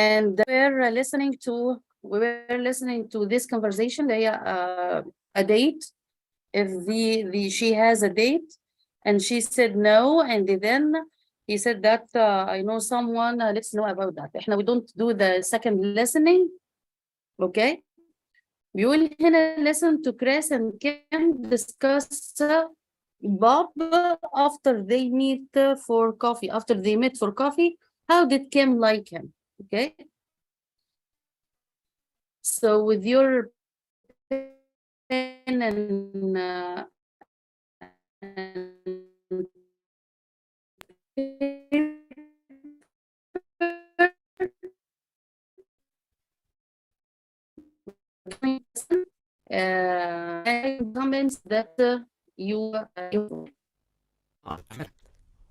and we were listening to this conversation اللي هي a date, if she has a date, and she said no, and then he said that I know someone, let's know about that. احنا we don't do the second listening. Okay, بيقول هنا listen to Chris and Kim discuss Bob after they meet for coffee. After they met for coffee, how did Kim like him? Okay, so with your pen and comments that you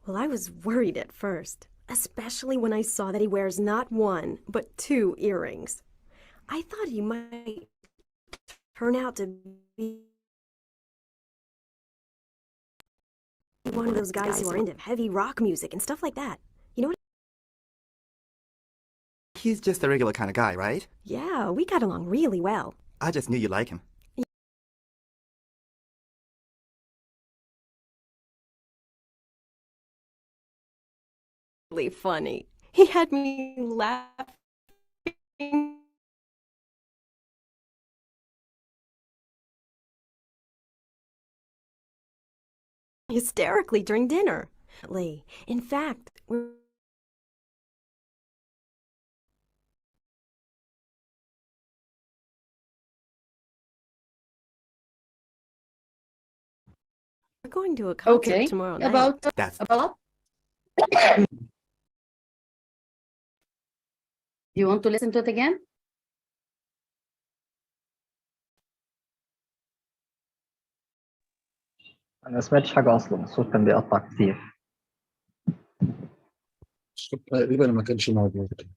Well, I was worried at first, especially when I saw that he wears not one, but 2 earrings. I thought he might turn out to be one of those guys who are into heavy rock music and stuff like that. You know what? He's just a regular kind of guy, right? Yeah, we got along really well. I just knew you'd like him. Really funny. He had me laughing hysterically during dinner. In fact, we're going to a concert tomorrow night. About Do you want to listen to it again? أنا ما سمعتش حاجة أصلا، الصوت كان بيقطع كتير. الصوت تقريبا ما كانش موجود.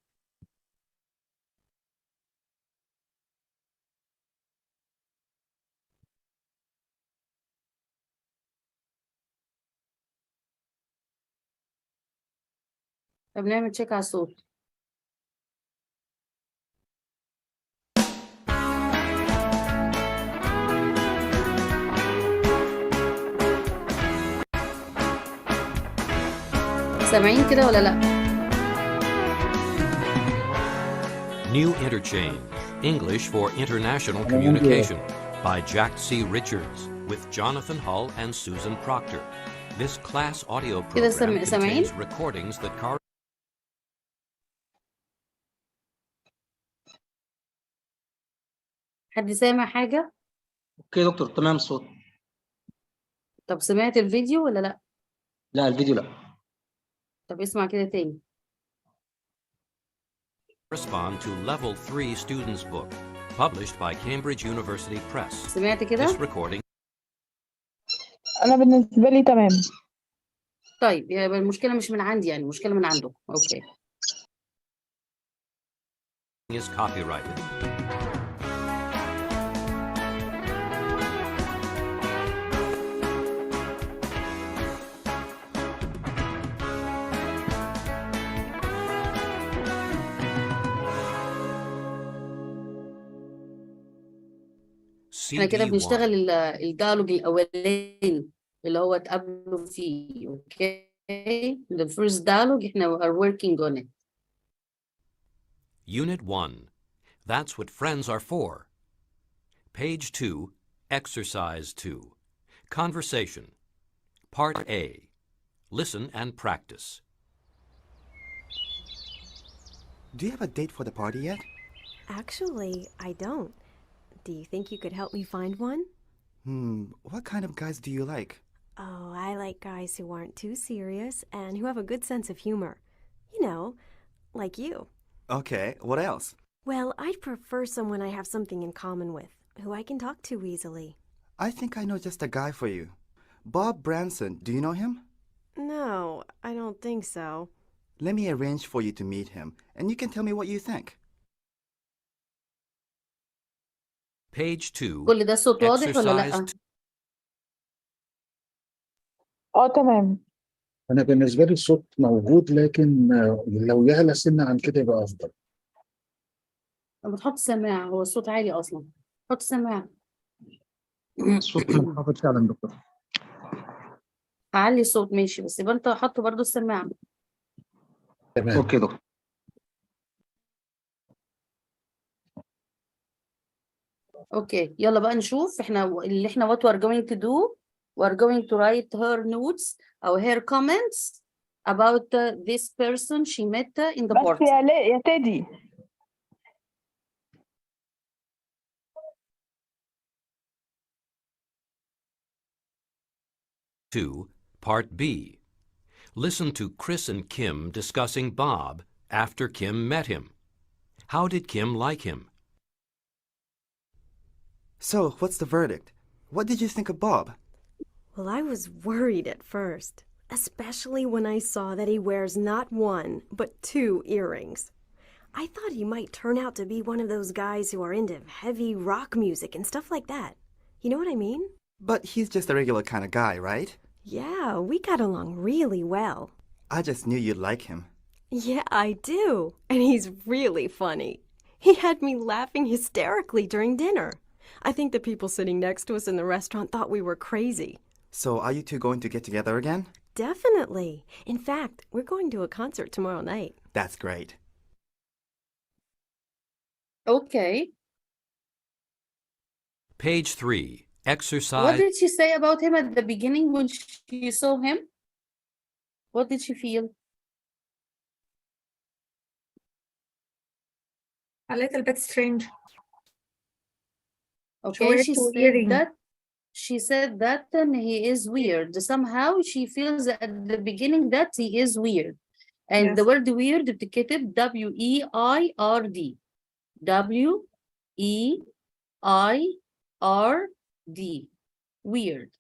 طب نعمل تشيك على الصوت. سامعين كده ولا لا؟ New Interchange, English for International Communication, by Jack C. Richards, with Jonathan Hull and Susan Proctor. This class audio program contains recordings that حد سامع حاجة؟ اوكي يا دكتور، تمام الصوت. طب سمعت الفيديو ولا لا؟ لا الفيديو لا. طب اسمع كده تاني. correspond to Level 3 Students Book, published by Cambridge University Press. سمعت كده؟ This recording أنا بالنسبة لي تمام. طيب يبقى المشكلة مش من عندي، يعني المشكلة من عندكم. اوكي. is copyrighted. احنا كده بنشتغل الديالوج الاولاني اللي هو اتقابلوا فيه. اوكي، the first dialogue احنا are working on it. Unit 1. That's what friends are for. Page 2, Exercise 2. Conversation. Part A. Listen and practice. Do you have a date for the party yet? Actually, I don't. Do you think you could help me find one? What kind of guys do you like? Oh, I like guys who aren't too serious and who have a good sense of humor. You know, like you. Okay, what else? Well, I'd prefer someone I have something in common with, who I can talk to easily. I think I know just a guy for you. Bob Branson, do you know him? No, I don't think so. Let me arrange for you to meet him, and you can tell me what you think. Page 2. كل ده الصوت واضح ولا لا؟ تمام. أنا بالنسبة لي الصوت موجود، لكن لو يعلى سنة عن كده يبقى أفضل. لما تحط سماعة، هو الصوت عالي أصلا. حط سماعة. الصوت منخفض فعلا دكتور. هعلي الصوت ماشي، بس يبقى أنت حط برضو السماعة. تمام. اوكي دكتور. اوكي يلا بقى نشوف احنا اللي احنا what we're going to do. We're going to write her notes or her comments about this person she met in the بس party. يا تeddy. Two, Part B. Listen to Chris and Kim discussing Bob after Kim met him. How did Kim like him? So, what's the verdict? What did you think of Bob? Well, I was worried at first, especially when I saw that he wears not one, but 2 earrings. I thought he might turn out to be one of those guys who are into heavy rock music and stuff like that. You know what I mean? But he's just a regular kind of guy, right? Yeah, we got along really well. I just knew you'd like him. Yeah, I do. And he's really funny. He had me laughing hysterically during dinner. I think the people sitting next to us in the restaurant thought we were crazy. So, are you two going to get together again? Definitely. In fact, we're going to a concert tomorrow night. That's great. Okay. Page 3, What exercise. did she say about him at the beginning when she saw him? What did she feel? A little bit strange. Okay, wears she 2 said earrings. that. She said that he is weird. Somehow she feels at the beginning that he is weird. And the Yes. word weird بتتكتب W-E-I-R-D. W-E-I-R-D. Weird.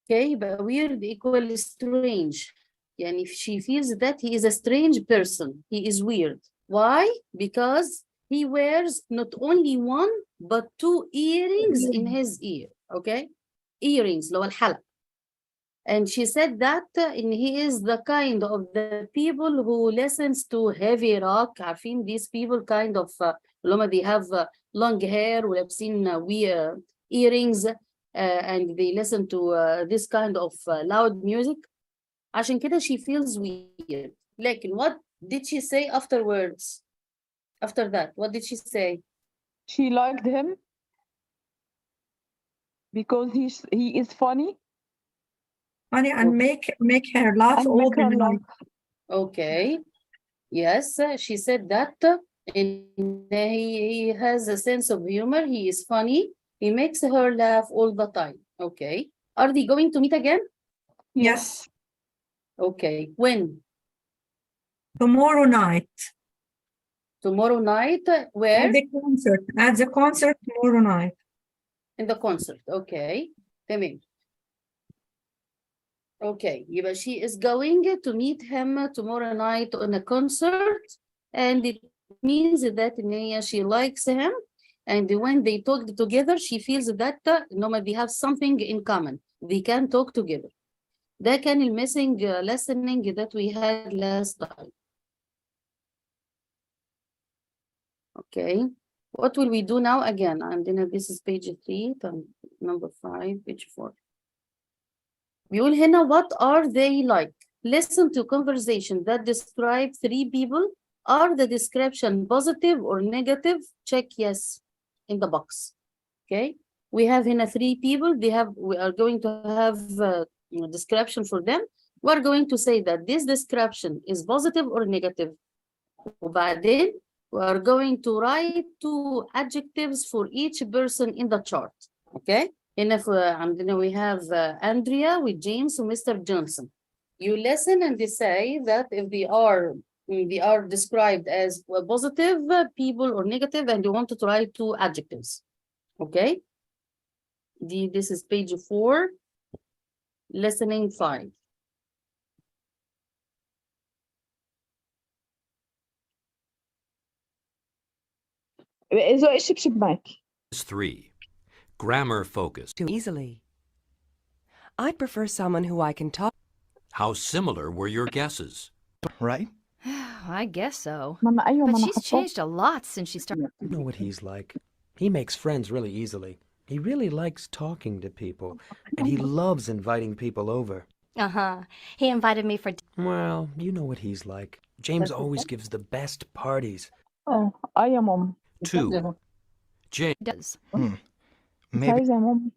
Okay, but weird equal strange. يعني she feels that he is a strange person. He is weird. Why? Because he wears not only one but 2 earrings in his ear. Okay? Earrings اللي هو الحلق. And she said that and he is the kind of the people who listens to heavy rock. عارفين these people kind of اللي هم they have long hair ولابسين earrings and they listen to this kind of loud music. عشان كده she feels weird. لكن what did she say afterwards? After that, what did she say? She liked him because he is funny Funny and make her laugh and all make the her night. laugh. Okay. Yes, she said that. And he has a sense of humor. He is funny. He makes her laugh all the time. Okay. Are they going to meet again? Yes. Okay. When? Tomorrow night. Tomorrow night? Where? At the concert. At the concert tomorrow night. In the concert. Okay. تمام. Okay. يبقى she is going to meet him tomorrow night on a concert. And it means that she likes him. And when they talk together, she feels that they have something in common. They can talk together. ده كان missing listening that we had last time. Okay. What will we do now again? And then this is page 3, number 5, page 4. بيقول هنا what are they like? Listen to conversation that describe 3 people. Are the description positive or negative? Check yes in the box. Okay. We have هنا 3 people. We are going to have a description for them. We're going to say that this description is positive or negative. وبعدين we are going to write 2 adjectives for each person in the chart. Okay. هنا عندنا we have Andrea with James and Mr. Johnson. You listen and they say that if they are described as positive people or negative, and you want to write 2 adjectives. Okay. This is page 4, listening 5. ذوق الشبشب معك. 3, grammar focus. Too easily. I'd prefer someone who I can talk. How similar were your guesses? Right? I guess so. ماما أيوة But ما أنا she's حطاه. changed a lot since she started. You know what he's like. He makes friends really easily. He really likes talking to people, and he loves inviting people over. Uh-huh. He invited me for Well, you know what he's like. James always gives the best parties. يا ماما 2. James. does. مش Maybe عايزة يا ماما.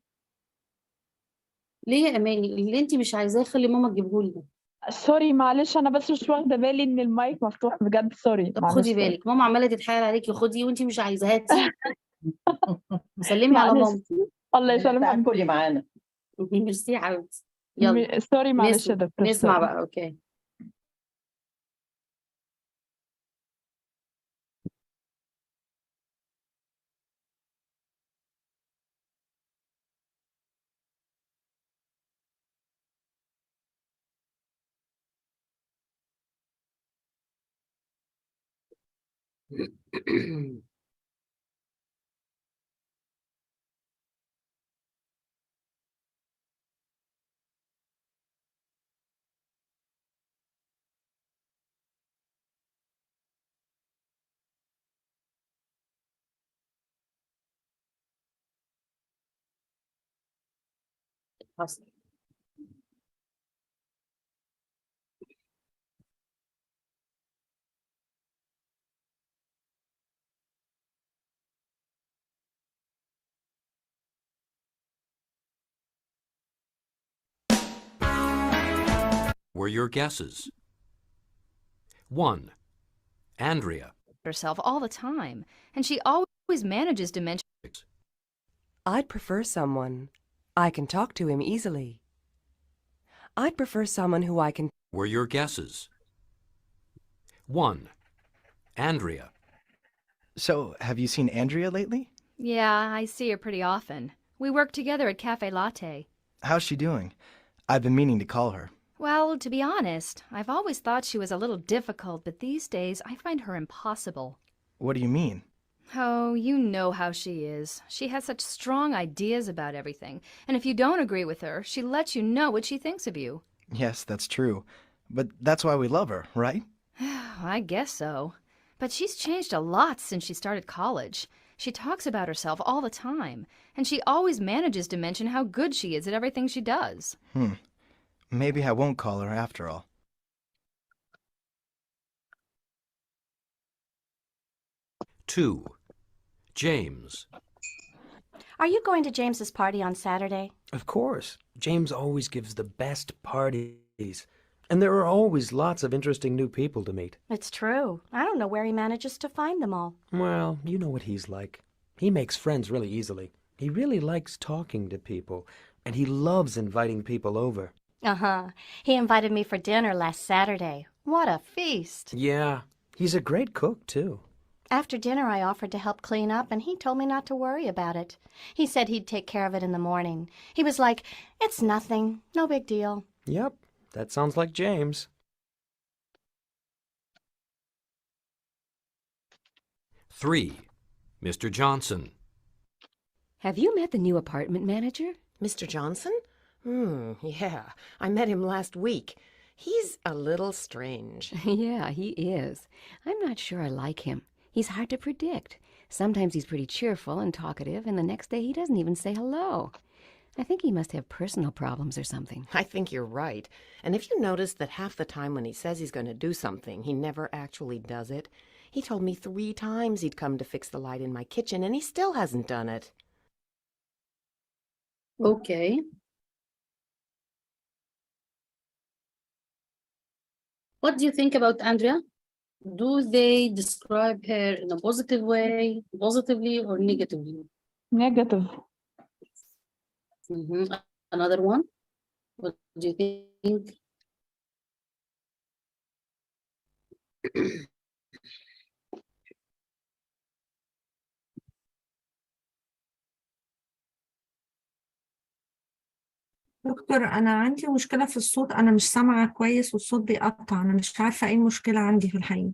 ليه يا اماني اللي انت مش عايزاه خلي ماما تجيبهولي. سوري معلش أنا بس مش واخدة بالي إن المايك مفتوح بجد سوري طب معلش خدي بالك ماما عماله تتحايل عليكي خدي وانت مش عايزاها هاتي. سلمي على معلش ماما. الله يسلمك. كلي معانا. ميرسي يا حبيبتي. يلا سوري معلش يا دكتور نسمع سوري. بقى. اوكي. حصل. Were your guesses? 1. Andrea. Herself all the time, and she always manages to mention. I'd prefer someone I can talk to him easily. I'd prefer someone who I can... Were your guesses? 1. Andrea. So, have you seen Andrea lately? Yeah, I see her pretty often. We work together at Cafe Latte. How's she doing? I've been meaning to call her. Well, to be honest, I've always thought she was a little difficult, but these days I find her impossible. What do you mean? Oh, you know how she is. She has such strong ideas about everything, and if you don't agree with her, she lets you know what she thinks of you. Yes, that's true. But that's why we love her, right? I guess so. But she's changed a lot since she started college. She talks about herself all the time, and she always manages to mention how good she is at everything she does. Maybe I won't call her after all. 2. James. Are you going to James's party on Saturday? Of course. James always gives the best parties. And there are always lots of interesting new people to meet. It's true. I don't know where he manages to find them all. Well, you know what he's like. He makes friends really easily. He really likes talking to people, and he loves inviting people over. Uh-huh. He invited me for dinner last Saturday. What a feast. Yeah, he's a great cook, too. After dinner, I offered to help clean up, and he told me not to worry about it. He said he'd take care of it in the morning. He was like, "It's nothing. No big deal." Yep, that sounds like James. 3. Mr. Johnson. Have you met the new apartment manager? Mr. Johnson? Yeah. I met him last week. He's a little strange. Yeah, he is. I'm not sure I like him. He's hard to predict. Sometimes he's pretty cheerful and talkative, and the next day he doesn't even say hello. I think he must have personal problems or something. I think you're right. And if you notice that half the time when he says he's going to do something, he never actually does it. He told me 3 times he'd come to fix the light in my kitchen, and he still hasn't done it. Okay. What do you think about Andrea? Do they describe her in a positive way, positively or negatively? Negative. Another one? What do you think? دكتور أنا عندي مشكلة في الصوت، أنا مش سامعة كويس والصوت بيقطع، أنا مش عارفة إيه المشكلة عندي في الحقيقة.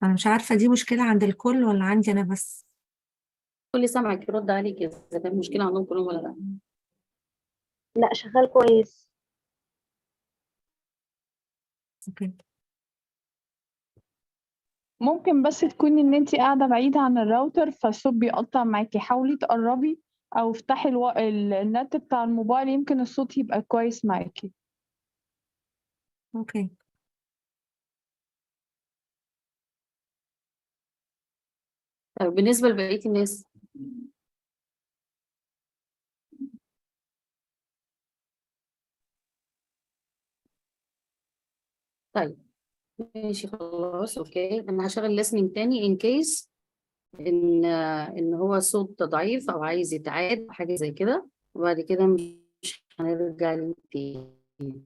أنا مش عارفة دي مشكلة عند الكل ولا عندي أنا بس. كل سامعك يرد عليك إذا كان مشكلة عندهم كلهم ولا لا. لا شغال كويس. Okay. ممكن بس تكوني إن أنتِ قاعدة بعيدة عن الراوتر فالصوت بيقطّع معاكِ، حاولي تقرّبي أو افتحي النت بتاع الموبايل يمكن الصوت يبقى كويس معاكِ. Okay. طيب بالنسبة لبقية الناس. طيب ماشي خلاص اوكي، انا هشغل listening تاني in case ان هو صوت ضعيف او عايز يتعاد أو حاجة زي كده، وبعد كده مش هنرجع ليه تاني.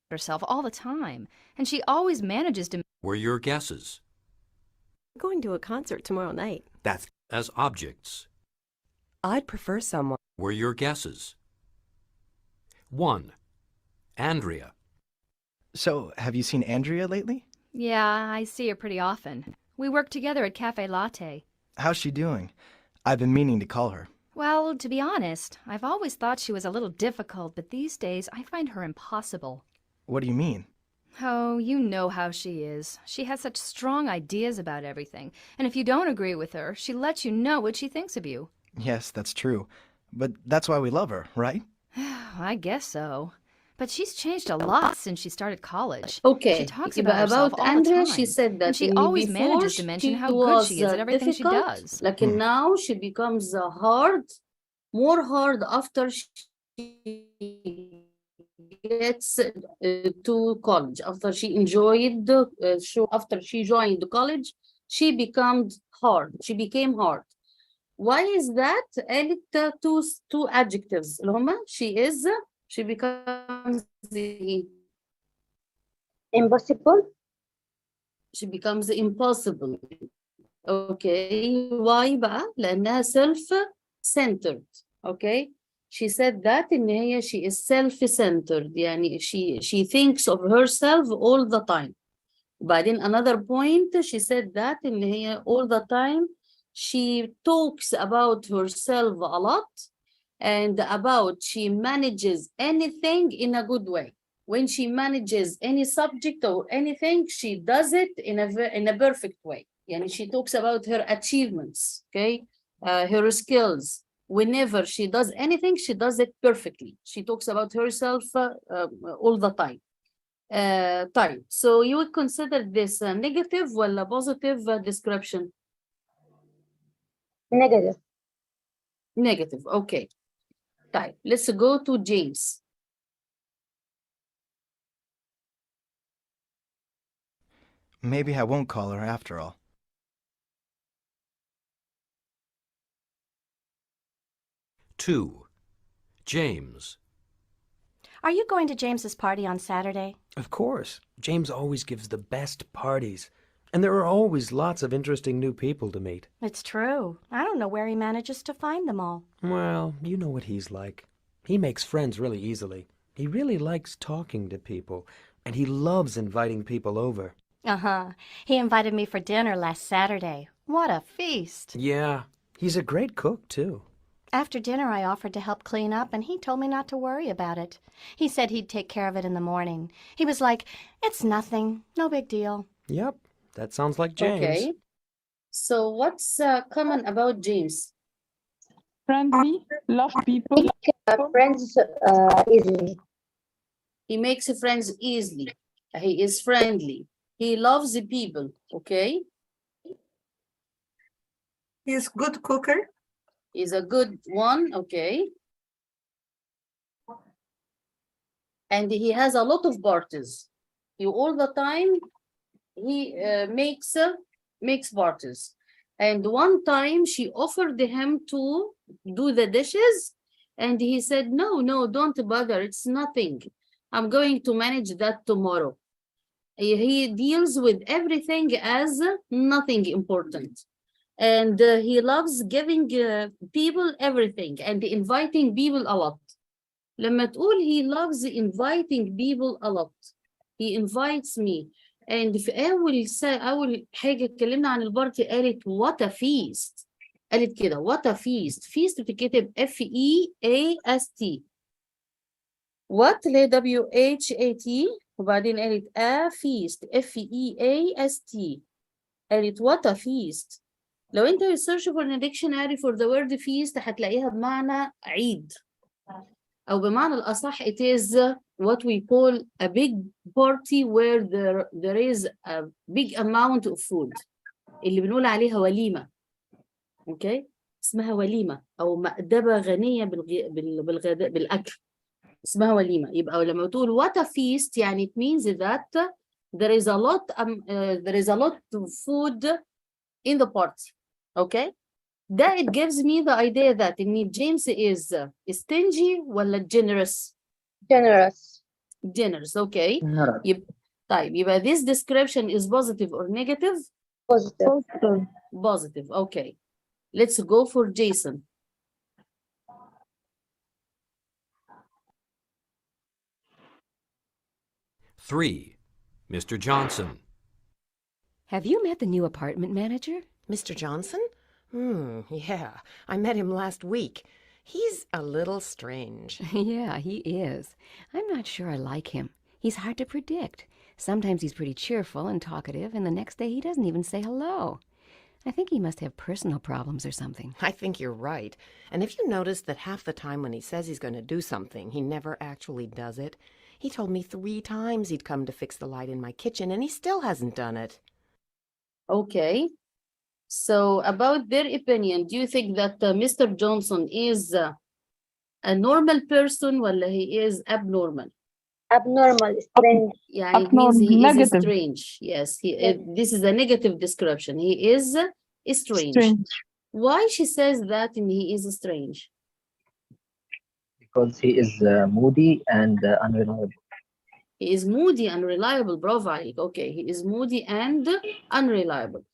Herself all the time, and she always manages to were your guesses. Going to a concert tomorrow night. That's As objects I'd prefer someone. were your guesses. 1. Andrea. So, have you seen Andrea lately? Yeah, I see her pretty often. We work together at Cafe Latte. How's she doing? I've been meaning to call her. Well, to be honest, I've always thought she was a little difficult, but these days I find her impossible. What do you mean? Oh, you know how she is. She has such strong ideas about everything, and if you don't agree with her, she lets you know what she thinks of you. Yes, that's true. But that's why we love her, right? I guess so. But she's changed a lot since she started college. Okay, She talks يبقى about herself about all Andrea, the she time. said that And she in always before manages to mention she how good she is was at everything she difficult, does. like now she becomes hard, more hard after she gets to college. After she enjoyed after she joined college, she became hard. Why is that? قالت two adjectives اللي هما she becomes impossible. She becomes impossible. Okay, why بقى؟ لأنها self-centered. Okay, she said that إن هي she is self-centered، يعني she thinks of herself all the time. وبعدين another point she said that إن هي all the time she talks about herself a lot and about she manages anything in a good way. When she manages any subject or anything, she does it in a perfect way. Yani she talks about her achievements, okay, her skills. Whenever she does anything, she does it perfectly. She talks about herself all the time. طيب, so you would consider this a negative or a positive description? Negative. Negative, okay. طيب, let's go to James. Maybe I won't call her after all. Two. James. Are you going to James's party on Saturday? Of course. James always gives the best parties. And there are always lots of interesting new people to meet. It's true. I don't know where he manages to find them all. Well, you know what he's like. He makes friends really easily. He really likes talking to people. And he loves inviting people over. Uh-huh. He invited me for dinner last Saturday. What a feast. Yeah. He's a great cook, too. After dinner, I offered to help clean up, and he told me not to worry about it. He said he'd take care of it in the morning. He was like, "It's nothing. No big deal." Yep. That sounds like James. Okay. So what's common about James? Friendly, love people. Friends easily. He makes friends easily. He is friendly. He loves the people. Okay. He's good cooker. He's a good one. Okay. And he has a lot of parties. He all the time he makes parties. And one time she offered him to do the dishes, and he said, no, don't bother. It's nothing. I'm going to manage that tomorrow. He deals with everything as nothing important. And he loves giving people everything and inviting people a lot. لما تقول he loves inviting people a lot. He invites me. And في أول حاجة اتكلمنا عن البارتي قالت what a feast. قالت كده what a feast. feast بتتكتب F-E-A-S-T. what اللي هي W-H-A-T وبعدين قالت a feast F-E-A-S-T. قالت what a feast. لو انت research for a dictionary for the word feast هتلاقيها بمعنى عيد. أو بمعنى الأصح it is what we call a big party where there is a big amount of food. اللي بنقول عليها وليمة. اوكي؟ اسمها وليمة أو مأدبة غنية بالغداء بالأكل. اسمها وليمة. يبقى لما تقول what a feast يعني it means that there is a lot of food in the party. Okay? That it gives me the idea that James is stingy ولا generous? Generous. Generous, okay. طيب يبقى this description is positive or negative? Positive. Positive, okay. Let's go for Jason. Three, Mr. Johnson. Have you met the new apartment manager? Mr. Johnson? Yeah. I met him last week. He's a little strange. Yeah, he is. I'm not sure I like him. He's hard to predict. Sometimes he's pretty cheerful and talkative, and the next day he doesn't even say hello. I think he must have personal problems or something. I think you're right. And if you notice that half the time when he says he's going to do something, he never actually does it. He told me 3 times he'd come to fix the light in my kitchen, and he still hasn't done it. Okay. So about their opinion, do you think that Mr. Johnson is a normal person ولا he is abnormal? Abnormal, strange. يعني it means he is Negative. strange. Yes, this is a negative description. He is strange. Why she says that and he is strange? Because he is moody and unreliable. He is moody and unreliable. برافو عليك. Okay, he is moody and unreliable.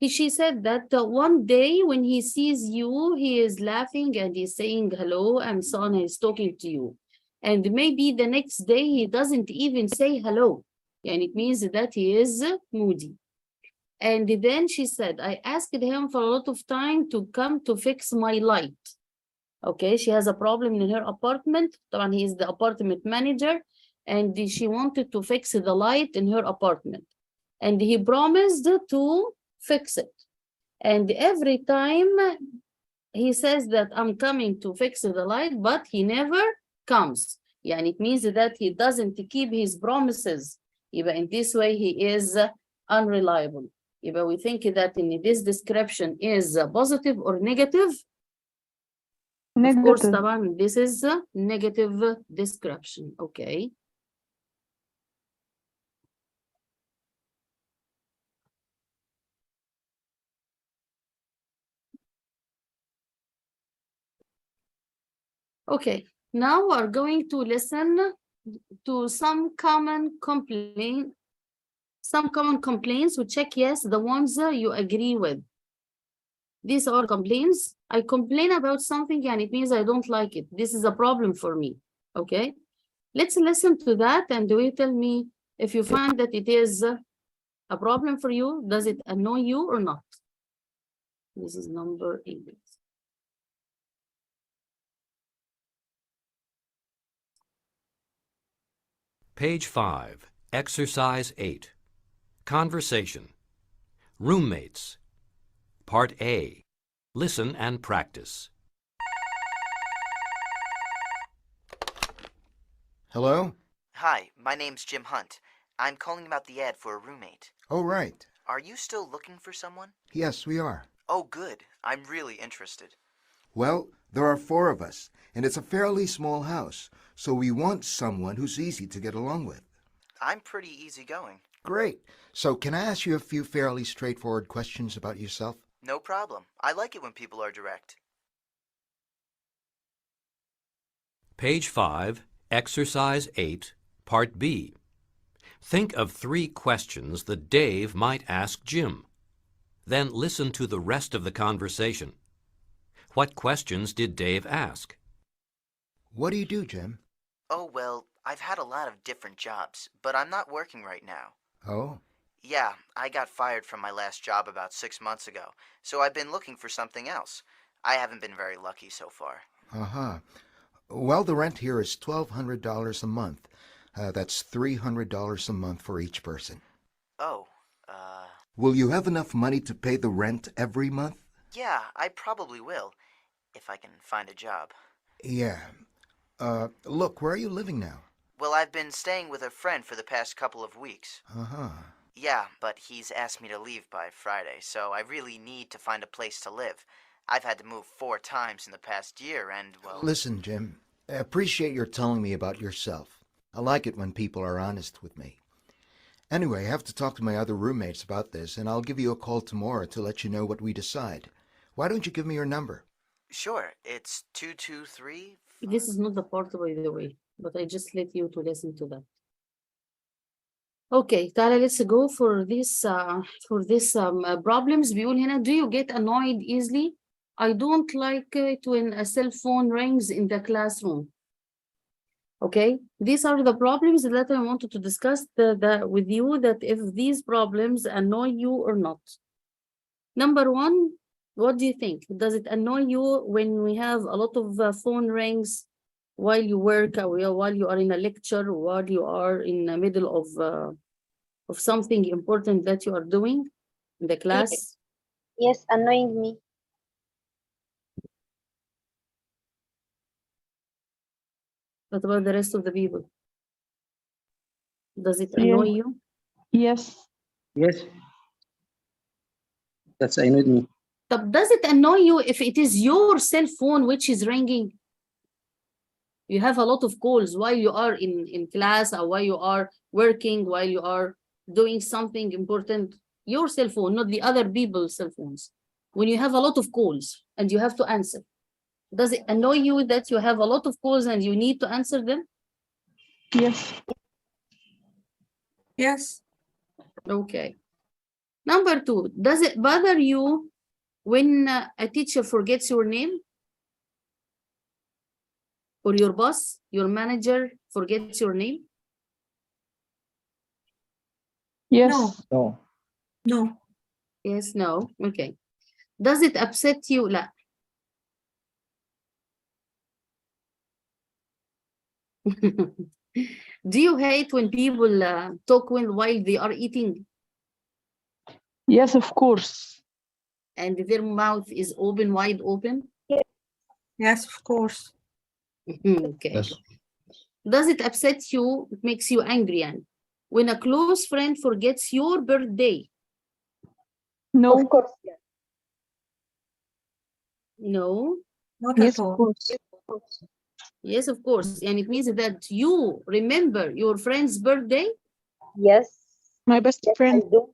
She said that one day when he sees you, he is laughing and he's saying hello and so on, and he's talking to you. And maybe the next day he doesn't even say hello. And it means that he is moody. And then she said, I asked him for a lot of time to come to fix my light. Okay, she has a problem in her apartment. طبعا he is the apartment manager. And she wanted to fix the light in her apartment. And he promised to fix it. And every time he says that I'm coming to fix the light, but he never comes. يعني it means that he doesn't keep his promises. يبقى in this way he is unreliable. يبقى we think that in this description is positive or negative? Negative. Of course, طبعا this is a negative description. Okay. Okay, now we're going to listen to some common complaints. We check yes, the ones you agree with. These are complaints. I complain about something and it means I don't like it. This is a problem for me. Okay, let's listen to that and you tell me if you find that it is a problem for you. Does it annoy you or not? This is number 8. Page 5, Exercise 8. Conversation. Roommates. Part A. Listen and practice. Hello? Hi, my name's Jim Hunt. I'm calling about the ad for a roommate. Oh, right. Are you still looking for someone? Yes, we are. Oh, good. I'm really interested. Well, there are 4 of us, and it's a fairly small house, so we want someone who's easy to get along with. I'm pretty easygoing. Great. So can I ask you a few fairly straightforward questions about yourself? No problem. I like it when people are direct. Page 5, Exercise 8, Part B. Think of 3 questions that Dave might ask Jim. Then listen to the rest of the conversation. What questions did Dave ask? What do you do, Jim? Oh, well, I've had a lot of different jobs, but I'm not working right now. Oh? Yeah, I got fired from my last job about 6 months ago, so I've been looking for something else. I haven't been very lucky so far. Uh-huh. Well, the rent here is $1,200 a month. That's $300 a month for each person. Oh, Will you have enough money to pay the rent every month? yeah, I probably will, if I can find a job. Yeah. Look, where are you living now? Well, I've been staying with a friend for the past couple of weeks. Uh-huh. Yeah, but he's asked me to leave by Friday, so I really need to find a place to live. I've had to move 4 times in the past year, and, well... Listen, Jim, I appreciate your telling me about yourself. I like it when people are honest with me. Anyway, I have to talk to my other roommates about this, and I'll give you a call tomorrow to let you know what we decide. Why don't you give me your number? Sure, it's 223... This is not the part, by the way, but I just let you to listen to that. Okay, تعالى let's go for this problems. بيقول هنا, do you get annoyed easily? I don't like it when a cell phone rings in the classroom. Okay, these are the problems that I wanted to discuss with you, that if these problems annoy you or not. Number one, what do you think? Does it annoy you when we have a lot of phone rings while you work, or while you are in a lecture, or while you are in the middle of something important that you are doing in the class? Yes, annoying me. What about the rest of the people? Does it annoy you? Yes. Yes. That's annoyed me. But does it annoy you if it is your cell phone which is ringing? You have a lot of calls while you are in class, or while you are working, while you are doing something important. Your cell phone, not the other people's cell phones. When you have a lot of calls and you have to answer, does it annoy you that you have a lot of calls and you need to answer them? Yes. Yes. Okay. Number two, does it bother you when a teacher forgets your name? Or your boss, your manager forgets your name? Yes. No. No. Yes, no. Okay. Does it upset you? لا. Do you hate when people talk while they are eating? Yes, of course. And their mouth is open, wide open? Yes, of course. Okay. Yes. Does it upset you? It makes you angry, and when a close friend forgets your birthday? No. Of course. No. Not Yes, at of all. course. Yes, of course. And it means that you remember your friend's birthday? Yes. My best Yes, friend. I do.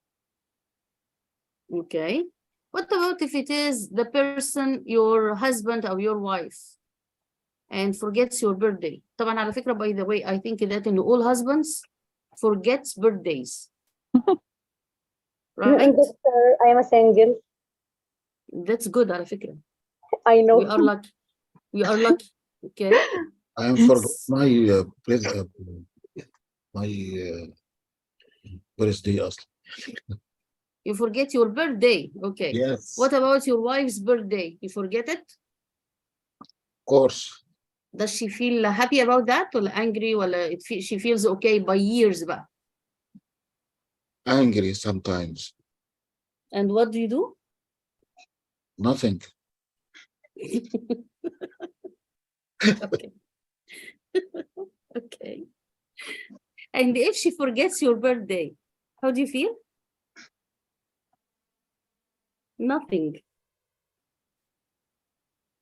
Okay. What about if it is the person, your husband or your wife, and forgets your birthday? طبعا على فكرة, by the way, I think that in all husbands forgets birthdays. Right? Doctor, I am a single. That's good على فكرة. I know. We are lucky. We are lucky. Okay. I am for my birthday أصلا. You forget your birthday. Okay. Yes. What about your wife's birthday? You forget it? Of course. Does she feel happy about that, or angry, or she feels okay by years بقى? Angry sometimes. And what do you do? Nothing. Okay. Okay. And if she forgets your birthday, how do you feel? Nothing.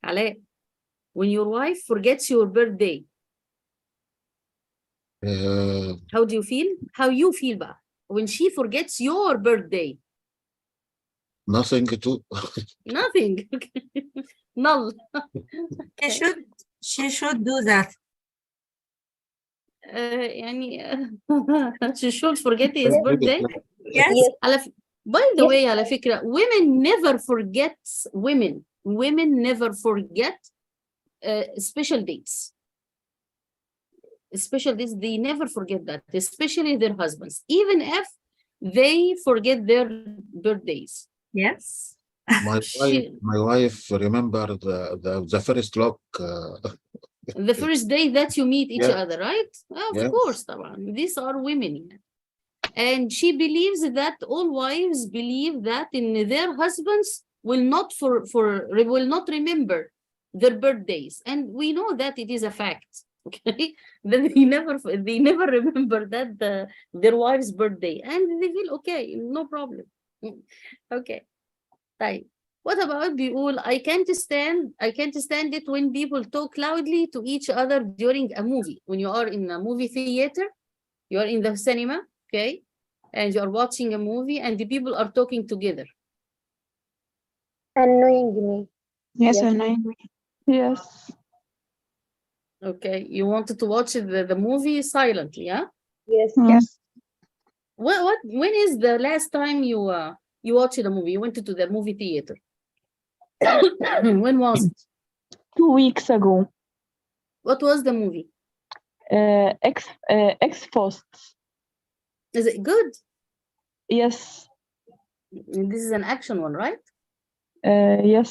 Ale, when your wife forgets your birthday, how do you feel? How you feel بقى when she forgets your birthday? Nothing too. Nothing. Null. Okay. She should do that. يعني she should forget his birthday. Yes. By the way, على فكرة, women never forget special dates. especially this, they never forget that, especially their husbands, even if they forget their birthdays. Yes. My wife remember the first look. The first day that you meet each Yes. other, right? Of Yes. course, طبعا. These are women. And she believes that all wives believe that in their husbands will not will not remember their birthdays. And we know that it is a fact. Okay. Then they never remember that their wife's birthday. And they feel okay, no problem. Okay. طيب. What about بيقول I can't stand it when people talk loudly to each other during a movie. When you are in a movie theater, you are in the cinema, okay? And you are watching a movie and the people are talking together. Annoying me. Yes, Yes. annoying me. Yes. Okay, you wanted to watch the movie silently, yeah? Yes. Yes. When is the last time you watched a movie? You went to the movie theater? When was it? 2 weeks ago. What was the movie? X-Post. Is it good? Yes. This is an action one, right? Yes.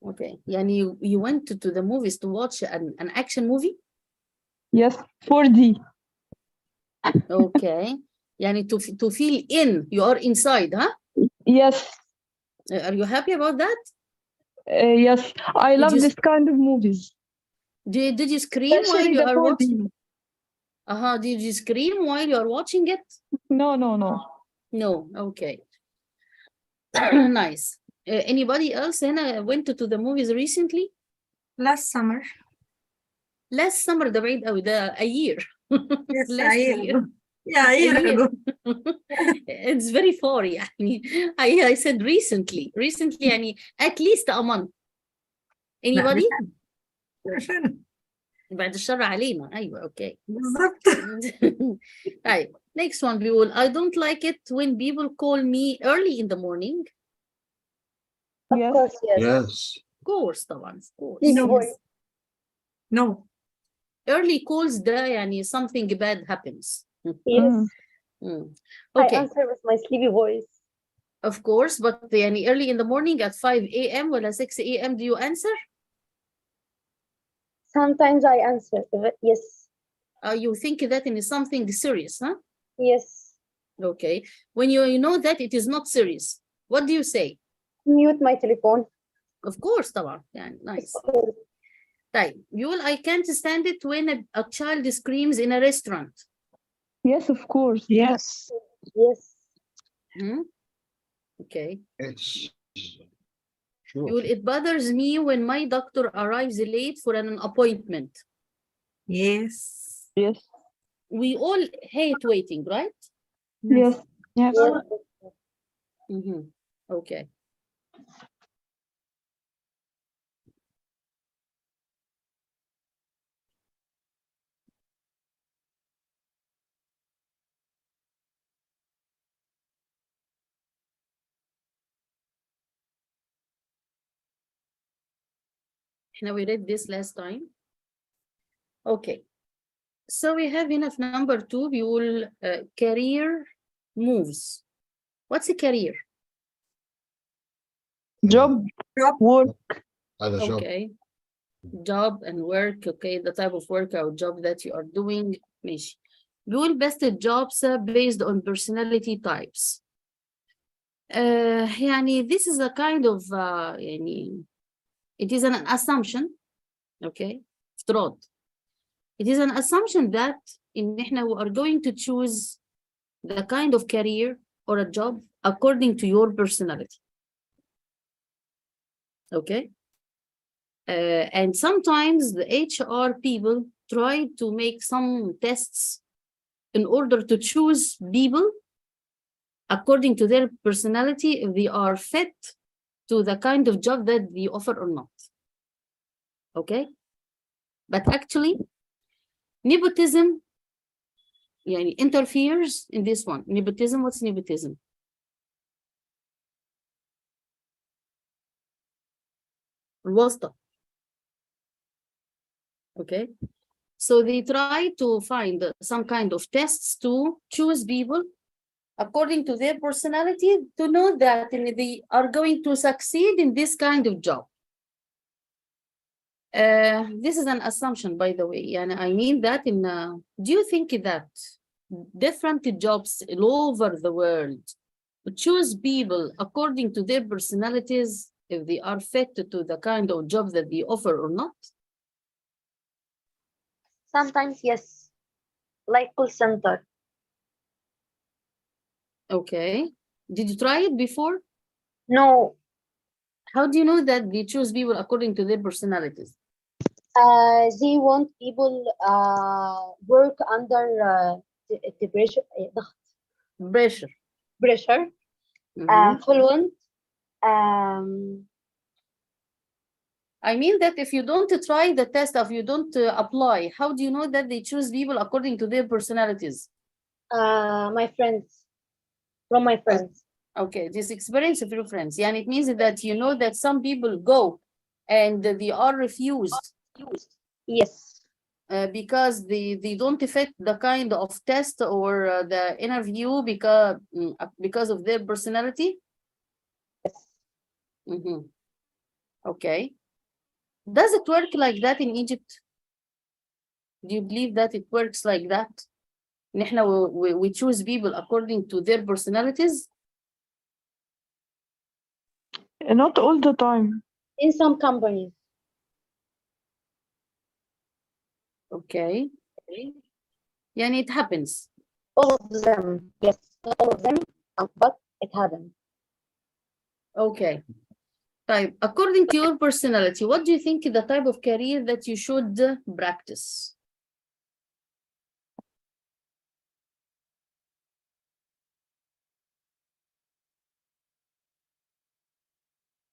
Okay. Yani you went to the movies to watch an action movie? Yes. 4D. Okay. Yani to feel in, you are inside, huh? Yes. Are you happy about that? Yes. I love you this kind of movies. Did you scream while Especially you the are 4D. watching? Did you scream while you are watching it? No. No. Okay. Nice. Anybody else went to the movies recently? Last summer. Last summer, ده بعيد قوي ده a year. Yes, Last a year year. ago. Yeah, a A year year. ago. It's very far يعني. I said recently. Recently يعني at least a month. Anybody? عشان بعد الشر علينا. أيوة okay. بالظبط. طيب next one بيقول I don't like it when people call me early in the morning. Of course, yes. Yes. Of course طبعا. Of course. Sleepy No. voice. No. Early calls ده يعني something bad happens. Yes. I Okay. answer with my sleepy voice. Of course, but يعني early in the morning at 5 a.m. ولا 6 a.m. do you answer? Sometimes I answer. Yes. You think that it is something serious, huh? Yes. Okay. When you know that it is not serious, what do you say? Mute my telephone. Of course طبعا. يعني nice. طيب يقول I can't stand it when a child screams in a restaurant. Yes, of course. Yes. Yes. Okay. Yes. Sure. يقول it bothers me when my doctor arrives late for an appointment. Yes. Yes. We all hate waiting, right? Yes. Yes. Okay. We read this last time. Okay. So we have enough number 2. We will career moves. What's a career? Job. Work. Other job. Okay. Job and work. Okay. The type of work or job that you are doing. ماشي. بيقول best jobs based on personality types. يعني this is a kind of يعني it is an assumption. Okay. افتراض. It is an assumption that in إحنا we are going to choose the kind of career or a job according to your personality. Okay. And sometimes the HR people try to make some tests in order to choose people according to their personality if they are fit to the kind of job that they offer or not. Okay. But actually, nepotism يعني interferes in this one. Nepotism, what's nepotism? الواسطة. Okay. So they try to find some kind of tests to choose people according to their personality to know that they are going to succeed in this kind of job. This is an assumption, by the way, and I mean that do you think that different jobs all over the world choose people according to their personalities, if they are fit to the kind of job that they offer or not? Sometimes, yes. Like call center. Okay. Did you try it before? No. How do you know that they choose people according to their personalities? They want people work under the pressure. Pressure. Pressure. Fluent. I mean that if you don't try the test, if you don't apply, how do you know that they choose people according to their personalities? My friends. From my friends. Okay, this experience of your friends. Yeah, and it means that you know that some people go and they are refused. Yes. Because they don't fit the kind of test or the interview because of their personality? Yes. Okay. Does it work like that in Egypt? Do you believe that it works like that? We choose people according to their personalities? Not all the time. In some companies. Okay. Yani it happens. All of them, yes. Not all of them, but it happens. Okay. Type. According to your personality, what do you think is the type of career that you should practice?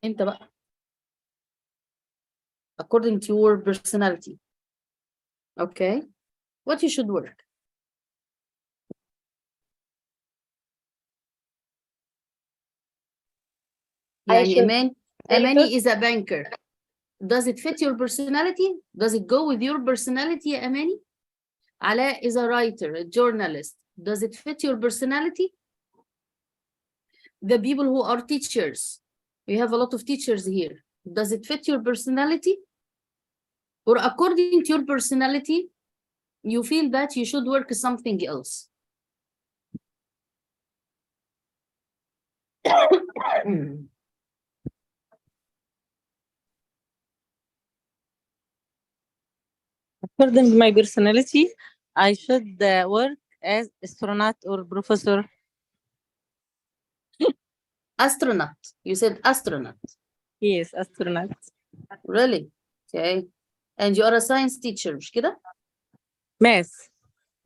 انت بقى. According to your personality. Okay. What you should work? يعني Amani is a banker. Does it fit your personality? Does it go with your personality, Amani? Ala is a writer, a journalist. Does it fit your personality? The people who are teachers. We have a lot of teachers here. Does it fit your personality? Or according to your personality, you feel that you should work something else? According to my personality, I should work as astronaut or professor. Astronaut. You said astronaut. Yes, astronaut. Really? Okay. And you are a science teacher, مش كده? Math.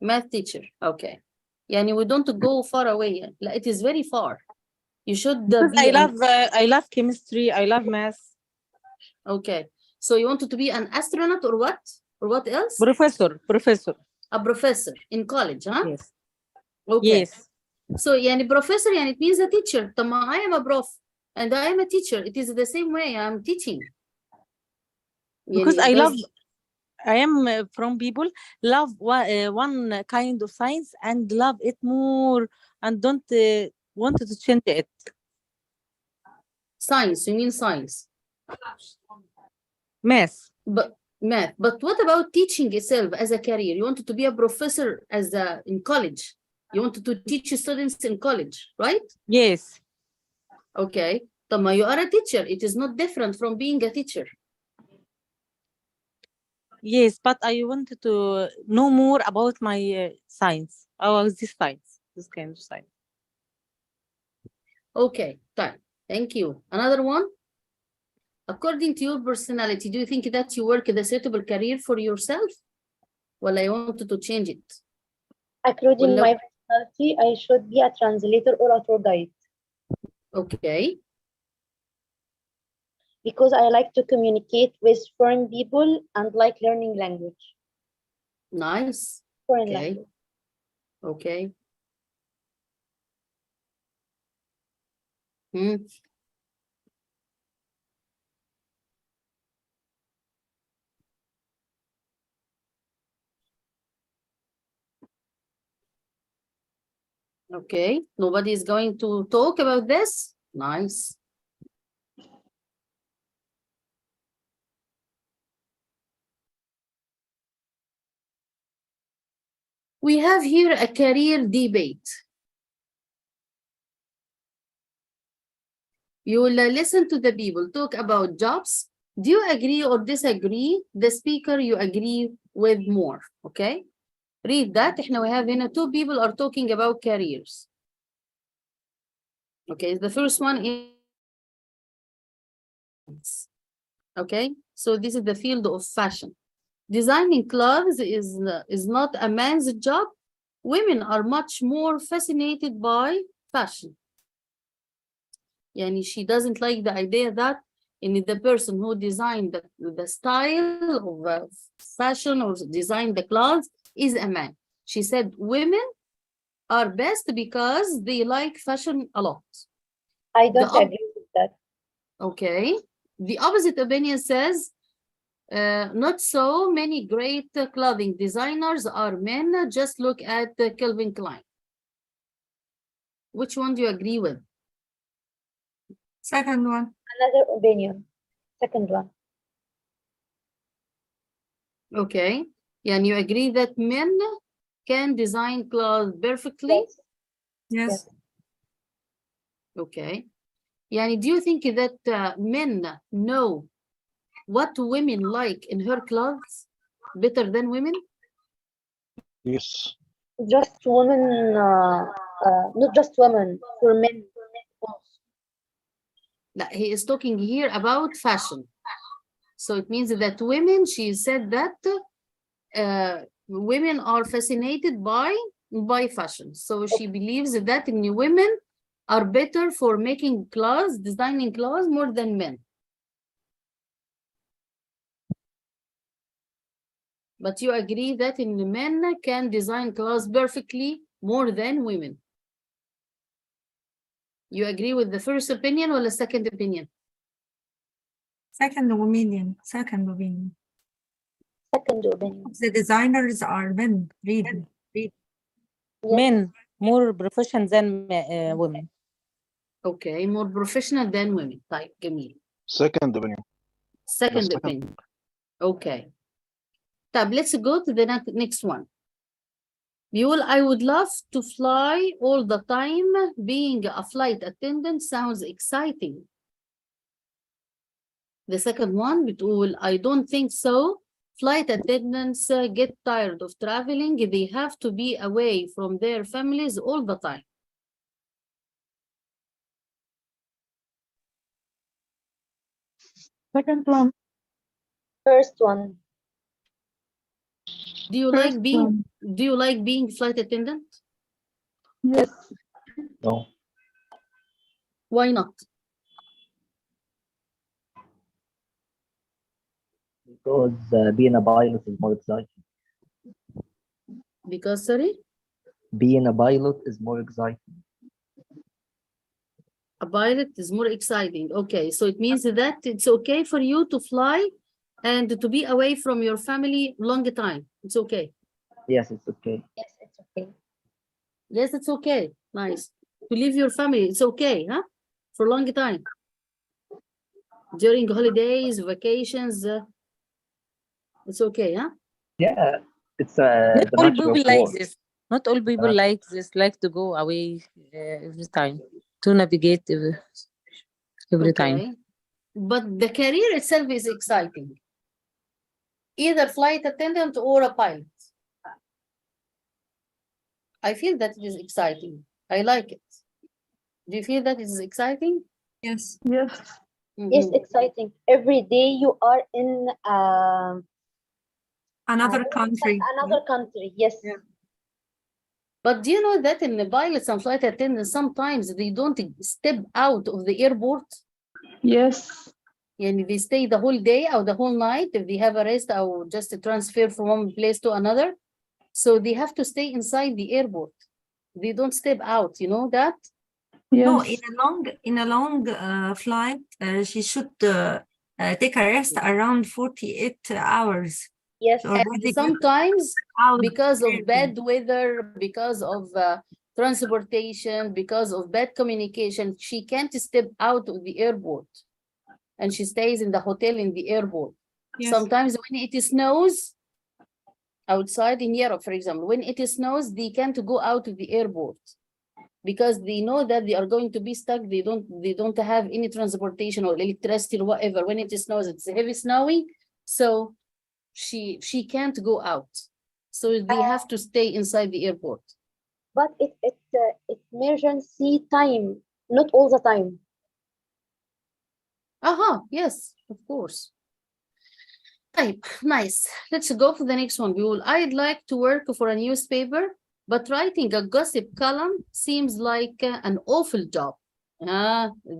Math teacher. Okay. يعني we don't go far away. It is very far. You should be I love chemistry. I love math. Okay. So you wanted to be an astronaut or what? Or what else? Professor. A professor in college, huh? Yes. Okay. Yes. So يعني professor يعني it means a teacher. طب ما I am a prof and I am a teacher. It is the same way I'm teaching. Because I am from people love one kind of science and love it more and don't want to change it. Science, you mean science? Math. Math. But what about teaching itself as a career? You wanted to be a professor in college. You wanted to teach students in college, right? Yes. Okay. Tama, you are a teacher. It is not different from being a teacher. Yes, but I wanted to know more about my science. This kind of science. Okay, time. Thank you. Another one? According to your personality, do you think that you work the suitable career for yourself? Well, I wanted to change it. According to my personality, I should be a translator or a tour guide. Okay. Because I like to communicate with foreign people and like learning language. Nice. Foreign language. Okay. Okay, nobody is going to talk about this. Nice. We have here a career debate. You will listen to the people talk about jobs. Do you agree or disagree? The speaker you agree with more, okay? Read that. We have هنا two people are talking about careers. Okay, the first one is, okay, so this is the field of fashion. Designing clothes is not a man's job. Women are much more fascinated by fashion. Yani she doesn't like the idea that the person who designed the style of fashion or designed the clothes is a man. She said women are best because they like fashion a lot. I don't agree with that. Okay. The opposite opinion says not so many great clothing designers are men. Just look at Calvin Klein. Which one do you agree with? Second one. Another opinion. Second one. Okay. And you agree that men can design clothes perfectly? Yes. Okay. Yani, do you think that men know what women like in her clothes better than women? Yes. Just women, not just women, for men. He is talking here about fashion. So it means that women, she said that women are fascinated by fashion. So she believes that women are better for making clothes, designing clothes more than men. But you agree that men can design clothes perfectly more than women. You agree with the first opinion or the second opinion? Second opinion. Second opinion. Second opinion. The designers are men, really. Men more professional than women. Okay, more professional than women. طيب جميل. Second opinion. Second opinion. Okay. طب let's go to the next one. بيقول I would love to fly all the time. Being a flight attendant sounds exciting. The second one بتقول I don't think so. Flight attendants get tired of traveling. They have to be away from their families all the time. Second one. First one. Do you like being flight attendant? Yes. No. Why not? Because being a pilot is more exciting. Because, sorry? Being a pilot is more exciting. A pilot is more exciting. Okay, so it means that it's okay for you to fly and to be away from your family long time. It's okay. Yes, it's okay. Yes, it's okay. Yes, it's okay. Nice. To leave your family, it's okay, huh? For a long time. During holidays, vacations, it's okay, huh? Yeah, it's Not the all nature people of like war. this. Not all people like this, like to go away every time, to navigate every time. But the career itself is exciting. Either flight attendant or a pilot. I feel that it is exciting. I like it. Do you feel that it is exciting? Yes. Yes. Yes, exciting. Every day you are in another country. Another country, yes. Yeah. But do you know that in the pilots and flight attendants, sometimes they don't step out of the airport? Yes. And they stay the whole day or the whole night if they have a rest or just a transfer from one place to another. So they have to stay inside the airport. They don't step out, you know that? Yes. No, in a long flight, she should take a rest around 48 hours. Yes. And sometimes because of bad weather, because of transportation, because of bad communication, she can't step out of the airport. And she stays in the hotel in the airport. Yes. Sometimes when it snows, outside in Europe, for example, when it snows, they can't go out of the airport because they know that they are going to be stuck. They don't have any transportation or electricity or whatever. When it snows, it's heavy snowing, so she can't go out. So they have to stay inside the airport. But it's emergency time, not all the time. Yes, of course. Type, nice. Let's go for the next one. I'd like to work for a newspaper, but writing a gossip column seems like an awful job.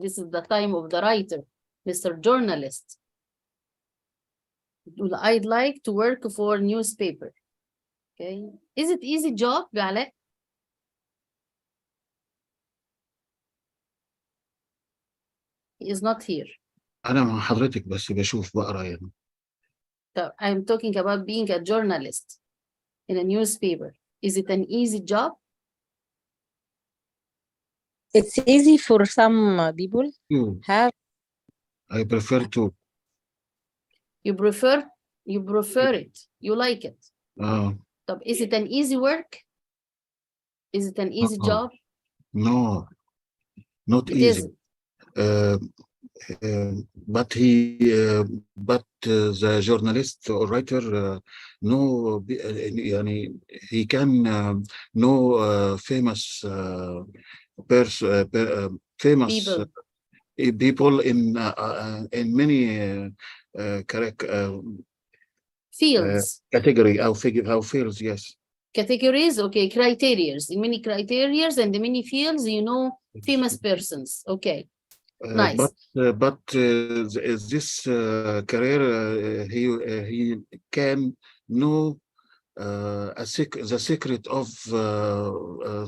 This is the time of the writer, Mr. Journalist. I'd like to work for a newspaper. Okay. Is it easy job, Alec? He is not here. أنا مع حضرتك بس بشوف بقرا يعني. So I'm talking about being a journalist in a newspaper. Is it an easy job? It's easy for some people. Have. I prefer to. You prefer it. You like it. So is it an easy work? Is it an easy job? No, not It easy. isn't. But the journalist or writer know يعني he can know famous famous people in many fields. Category أو fields, yes. Categories, okay, criterias. In many criterias and in many fields, you know famous persons. Okay. Nice. But this career, he can know the secret of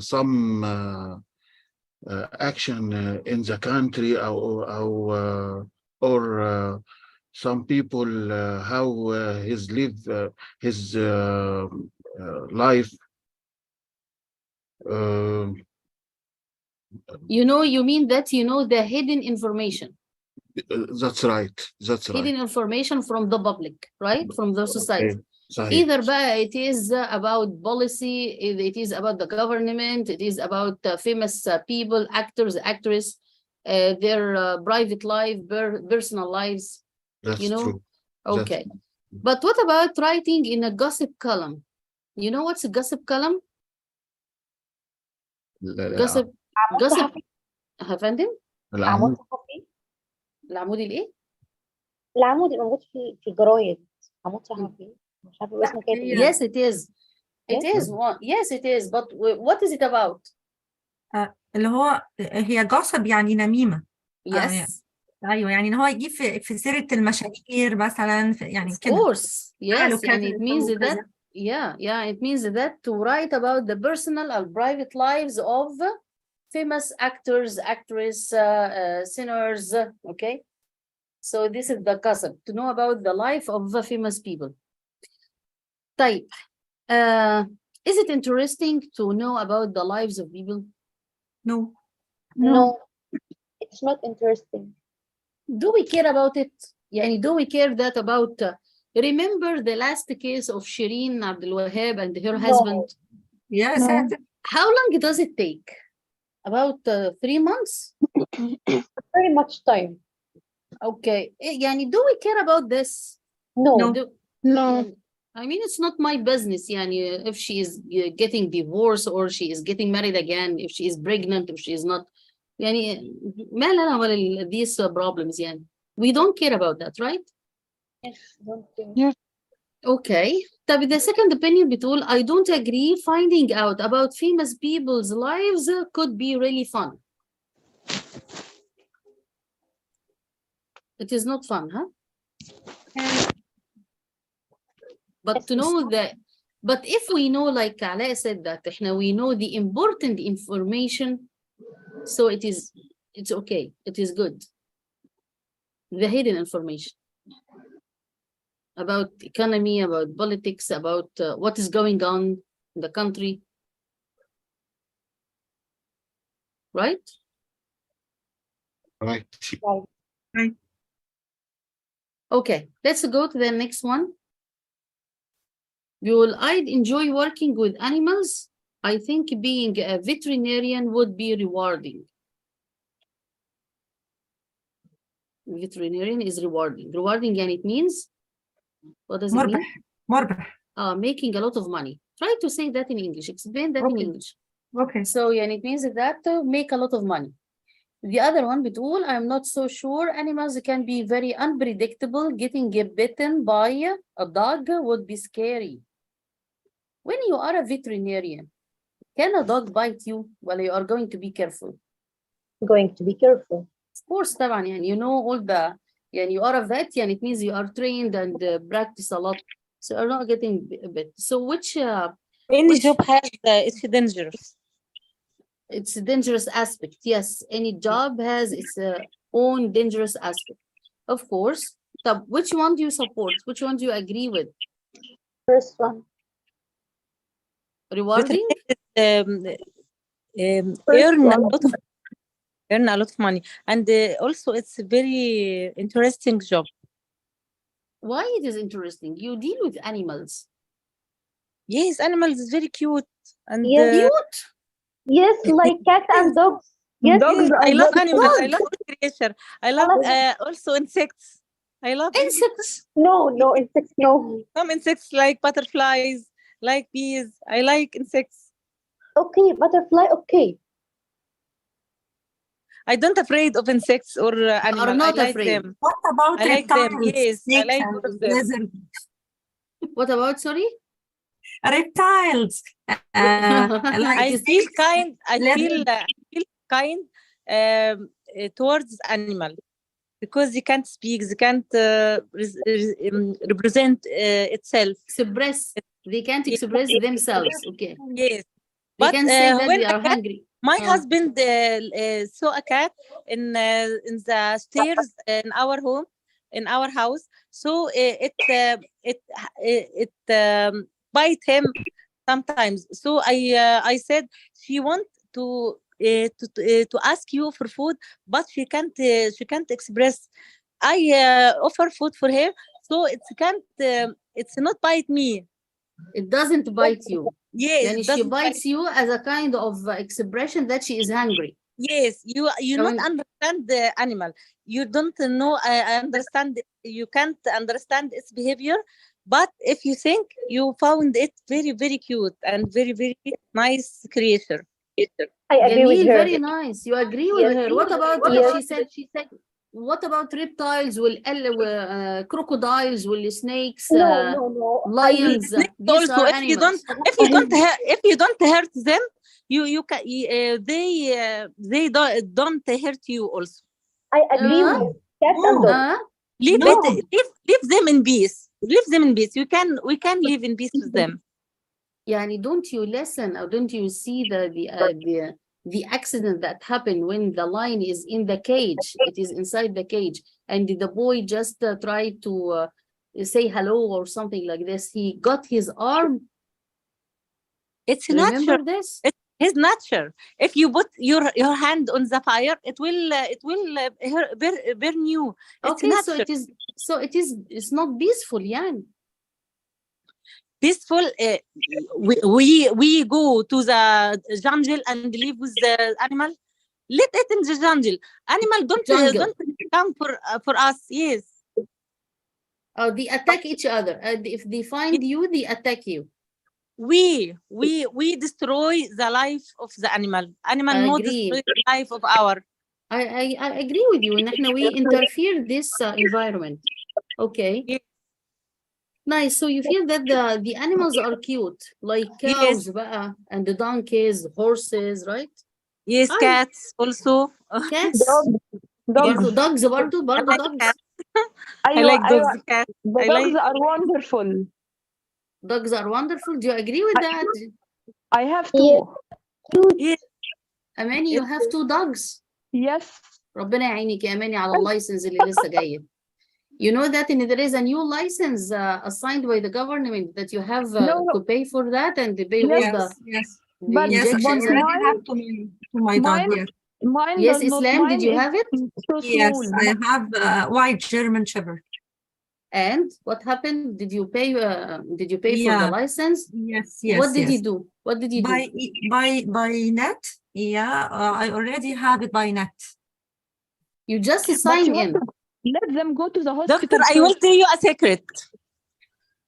some action in the country, or some people how his life. You mean that you know the hidden information. That's right. Hidden information from the public, right? From the society. Okay. Either it is about policy, it is about the government, it is about famous people, actors, actresses, their private life, personal lives. That's true. Okay. But what about writing in a gossip column? You know what's a gossip column? Gossip. هفندم؟ عمود صحفي. العمود الايه؟ العمود اللي موجود في الجرايد. عمود صحفي. مش عارفه اسمه كده. Yes, it is. It is. Yes, it is. But what is it about? اللي هو هي gossip يعني نميمة. Yes. ايوه يعني ان هو يجيب في سيرة المشاهير مثلا يعني كده. Of course. Yes, and it means that it means that to write about the personal or private lives of famous actors, actresses, singers, okay? So this is the gossip, to know about the life of the famous people. طيب, is it interesting to know about the lives of people? No. No, it's not interesting. Do we care about it? يعني do we care that about, remember the last case of Shireen Abdul Wahab and her husband? Yes. No. How long does it take? About 3 months? Very much time. Okay. يعني do we care about this? No. No. I mean, it's not my business. يعني if she is getting divorced or she is getting married again, if she is pregnant, if she is not. يعني ما لنا ولا these problems يعني. We don't care about that, right? Yes, don't think. Yes. Okay. طب the second opinion بتقول I don't agree, finding out about famous people's lives could be really fun. It is not fun, huh? But to know that, but if we know, like Alaa said, that we know the important information, so it's okay, it is good. The hidden information about economy, about politics, about what is going on in the country. right? Right. Right. Okay, let's go to the next one. I'd enjoy working with animals. I think being a veterinarian would be rewarding. Veterinarian is rewarding. Rewarding, and it means, what does it mean? مربح. Making a lot of money. Try to say that in English. Explain that in English. Okay. So, and it means that make a lot of money. The other one, بتقول, I'm not so sure. Animals can be very unpredictable. Getting bitten by a dog would be scary. When you are a veterinarian, can a dog bite you? Well, you are going to be careful. Going to be careful. Of course, طبعا, يعني you know all the, يعني you are a vet, يعني it means you are trained and practice a lot. So you're not getting bit. So which Any job has it's dangerous. It's a dangerous aspect. Yes, any job has its own dangerous aspect. Of course. So which one do you support? Which one do you agree with? First one. Rewarding? Earn a lot of money, and also it's a very interesting job. Why it is interesting? You deal with animals. Yes, animals is very cute and cute. Yes, like cats and dogs. Yes, dogs. I love animals. I Dog. love creation. I love also insects. I love insects. No insects. No. Some insects like butterflies, like bees. I like insects. Okay, butterfly. Okay. I don't afraid of insects or animals. Are not I like afraid. them. What about I like them. reptiles? Yes, I Snakes like and all of them. lizards? What about, sorry? Reptiles. I feel kind. I feel lizards. kind towards animal because they can't speak. They can't represent itself. Express. They can't express themselves. Okay. Yes. They But can say that when they a are cat- hungry. My husband saw a cat in the stairs in our home, in our house. So it bite him sometimes. So I said she want to ask you for food, but she can't express. I offer food for her, so it's not bite me. It doesn't bite you. Yes, And it she doesn't bites you as a kind of expression that she is hungry. Yes, you not understand the animal. You don't know. I understand. You can't understand its behavior. But if you think, you found it very, very cute and very, very nice creature. I agree with her. Very nice. You agree with her. What about she said? What about reptiles? Crocodiles? Snakes? No. Lions? These Also, are if you don't, animals. if you don't hurt them, you can. They don't hurt you. Also, I agree with cats and dogs. Leave them in peace. Leave them in peace. We can live in peace with them. Yani, don't you listen or don't you see the accident that happened when the lion is in the cage? It is inside the cage, and the boy just tried to say hello or something like this. He got his arm. It's Remember natural. this? It's natural. If you put your hand on the fire, it will burn you. It's Okay, natural. it's not peaceful, yeah. Peaceful. We go to the jungle and live with the animal. Let it in the jungle. Animal don't come for us. Yes. They attack each other. If they find you, they attack you. We destroy the life of the animal. Animal I not agree. destroy the life of our. I agree with you. نحن we interfere this environment. Okay. Yes. Nice. So you feel that the animals are cute, like cows, بقى, and the donkeys, horses, right? Yes, Hi. cats also. Cats. برضو dogs. برضو dogs. I like dogs, cats. The dogs are wonderful. Dogs are wonderful. Do you agree with that? I have two. Yes. Amani, you have 2 dogs. Yes. ربنا يعينك يا أماني على اللايسنس اللي لسه جاية. You know that there is a new license assigned by the government that you have to pay for that and they pay all the Yes. injections. I have to my dog. Yes. Mine Yes, does not. Islam, did Mine you is have it? so Yes, small. I have a white German Shepherd. And what happened? Did you pay for the Yeah. license? Yes, What yes, did you yes. do? What did you do? By net? Yeah, I already have it by net. You just But sign you have in. to let them go to the Doctor, hospital I will first. tell you a secret.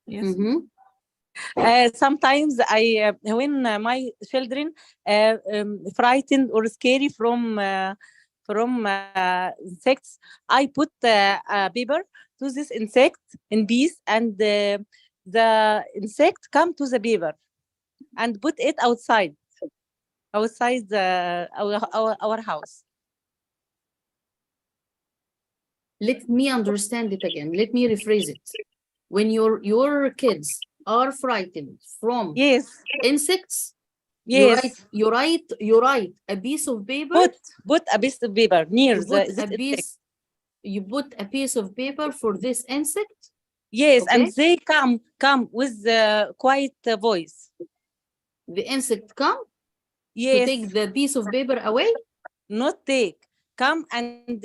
Yes. Sometimes when my children frightened or scary from insects, I put a paper to this insect in bees, and the insect come to the paper and put it outside our house. Let me understand it again. Let me rephrase it. When your kids are frightened from insects, Yes. you write a piece of paper. Put a piece of paper near You put a piece. You put a piece of paper for this insect. Yes, okay? and they come with quiet voice. The insect come yes. to take the piece of paper away? Not take. Come and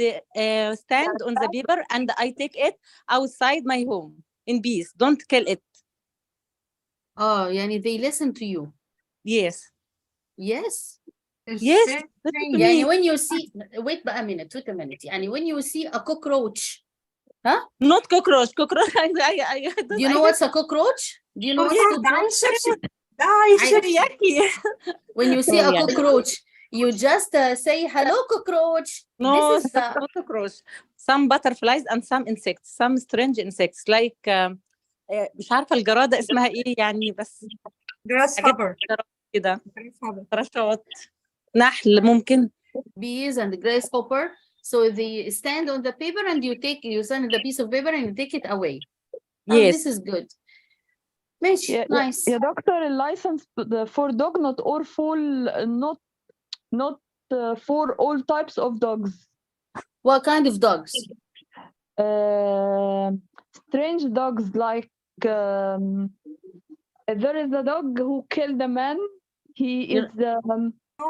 stand on the paper, and I take it outside my home in peace. Don't kill it. Oh, yani they listen to you. Yes. Yes. Yes. يعني when you see, wait a minute. يعني when you see a cockroach, huh? Not cockroach. Cockroach. Do you know what's a cockroach? Do you know what's a cockroach? When you see a cockroach, you just say, hello, cockroach. No, this is not cockroach. Some butterflies and some insects, some strange insects like مش عارفة الجرادة اسمها ايه يعني بس grasshopper كده فراشات نحل ممكن bees and grasshopper. So they stand on the paper and you send the piece of paper and you take it away. Oh, yes. This is good. ماشي, nice. يا دكتور license for dog not or full not for all types of dogs. What kind of dogs? Strange dogs like there is a dog who killed a man. He is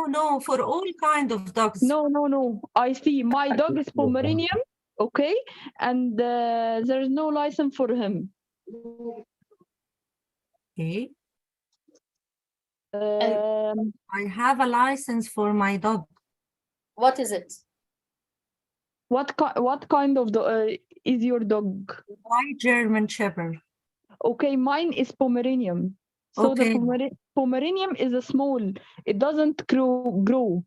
no, for all kind of dogs. No. I see. My dog is Pomeranian, okay, and there is no license for him. Okay. I have a license for my dog. What is it? What kind of is your dog? White German Shepherd. Okay, mine is Pomeranian. So okay. The Pomeranian is a small. It doesn't grow.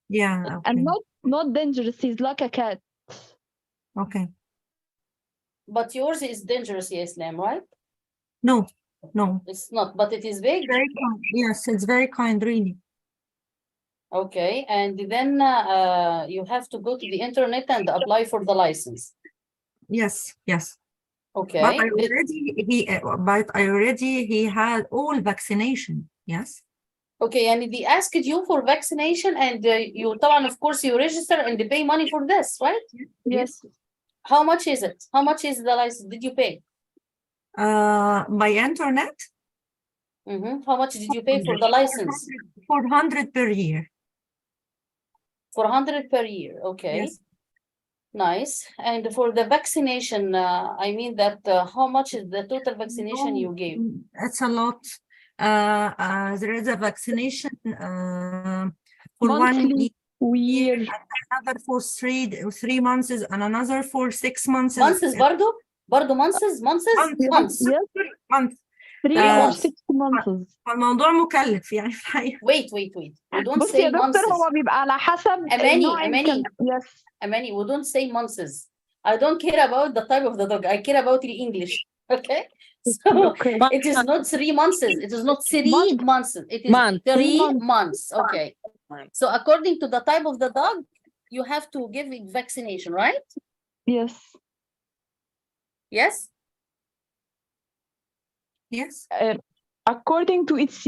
Yeah. Okay. And not dangerous. He's like a cat. Okay. But yours is dangerous, Islam, right? No. It's not, but it is big. Very kind. Yes, it's very kind, really. Okay, and then you have to go to the internet and apply for the license. Yes. Okay. But he had all vaccination. Yes. Okay, and they asked you for vaccination, and you, of course, you register and they pay money for this, right? Yes. How much is it? How much is the license? Did you pay? By internet. How much did you pay for the license? 400 per year. 400 per year. Okay. Yes. Nice. And for the vaccination, I mean that how much is the total vaccination you gave? It's a lot. There is a vaccination for monthly, 1 year, another for 3 months, and another for 6 months. Months برضو months. Months. 3 or 6 months. الموضوع مكلف يعني. Wait. We don't say months. هو بيبقى على حسب Amani, we don't say months. I don't care about the type of the dog. I care about the English. Okay? So it is not 3 months. It is not 3 months. It is 3 months. Okay. So according to the type of the dog, you have to give it vaccination, right? Yes. Yes? Yes. According to its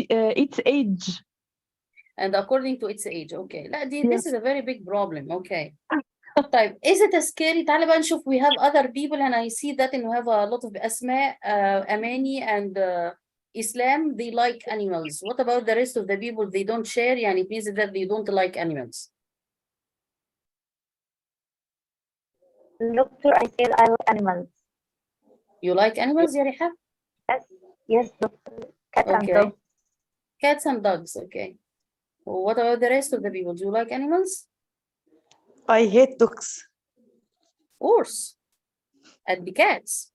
age. And according to its age. Okay. This is a very big problem. Okay. طيب, is it a scary? تعالى بقى نشوف. We have other people and I see that and we have a lot of أسماء, Amani and Islam. They like animals. What about the rest of the people? They don't share. يعني it means that they don't like animals. Doctor, I said I love animals. You like animals, يا ريحة? Yes, doctor. Cat and Okay. dog. Cats and dogs, okay. What about the rest of the people? Do you like animals? I hate dogs. Horse. And the cats.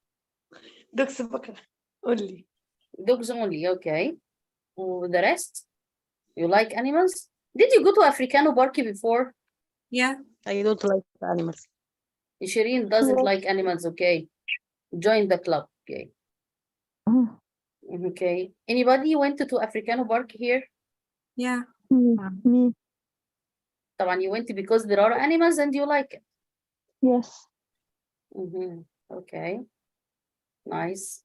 Dogs بكره only. Dogs only, okay. The rest? You like animals? Did you go to Africano Park before? Yeah. I don't like animals. Shireen doesn't No. like animals, okay. Join the club, okay. Okay. Anybody went to Africano Park here? Yeah. Me. طبعا you went because there are animals and you like it. Yes. Okay. Nice.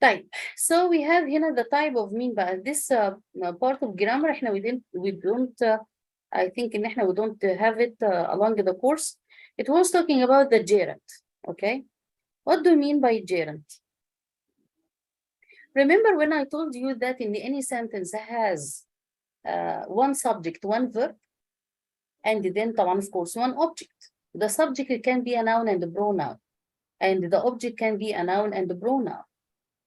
طيب. So we have هنا the type of mean بقى. This part of grammar احنا we don't I think إن احنا we don't have it along the course. It was talking about the gerund. Okay. What do you mean by gerund? Remember when I told you that in any sentence has one subject, one verb, and then طبعا of course one object. The subject can be a noun and a pronoun, and the object can be a noun and a pronoun.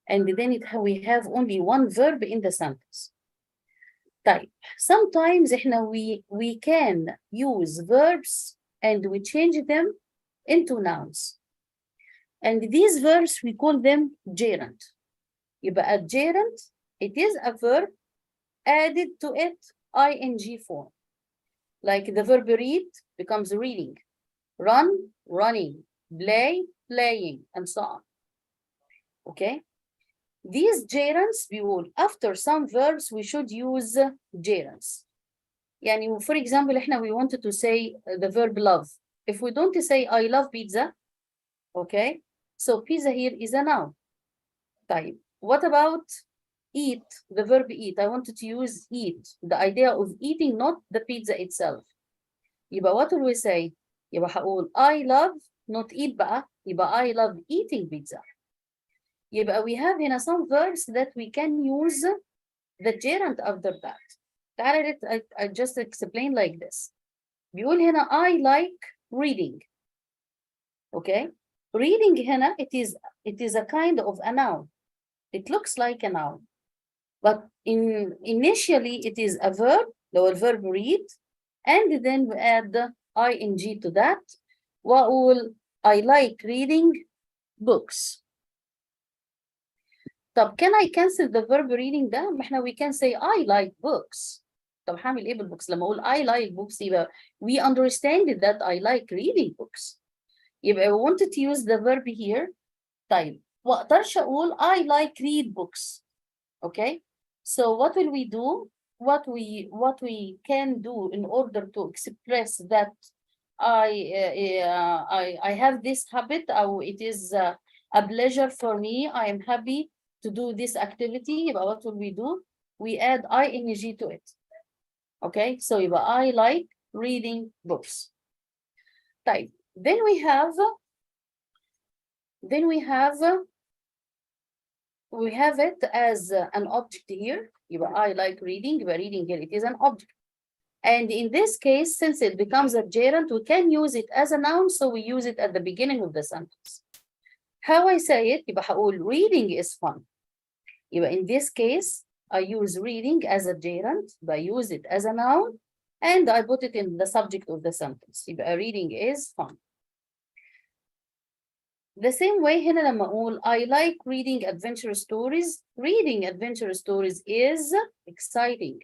And then we have only one verb in the sentence. طيب, sometimes احنا we can use verbs and we change them into nouns. And these verbs we call them gerund. يبقى a gerund, it is a verb added to it ing form. Like the verb read becomes reading, run, running, play, playing, and so on. Okay? These gerunds, after some verbs, we should use gerunds. يعني, for example, we wanted to say the verb love. If we don't say I love pizza, okay? So pizza here is a noun. طيب, what about eat, the verb eat? I wanted to use eat, the idea of eating, not the pizza itself. يبقى what will we say? يبقى هقول I love, not eat بقى, يبقى I love eating pizza. يبقى we have هنا some verbs that we can use the gerund after that. تعالى I just explain like this. بيقول هنا I like reading. Okay? Reading هنا it is a kind of a noun. It looks like a noun. But initially it is a verb, the verb read, and then we add the ing to that. وأقول I like reading books. طب can I cancel the verb reading ده؟ ما احنا we can say I like books. طب هعمل ايه بالبوكس؟ لما اقول I like books يبقى we understand that I like reading books. يبقى we wanted to use the verb here. طيب ما اقدرش اقول I like read books. Okay? So what will we do? What we can do in order to express that I have this habit, or it is a pleasure for me, I am happy to do this activity. But what will we do? We add ing to it. Okay, so I like reading books. طيب, then we have it as an object here. I like reading. Reading here, it is an object. And in this case, since it becomes a gerund, we can use it as a noun, so we use it at the beginning of the sentence. How I say it, هقول reading is fun. In this case, I use reading as a gerund, I use it as a noun, and I put it in the subject of the sentence. Reading is fun. The same way هنا لما أقول I like reading adventure stories. Reading adventure stories is exciting.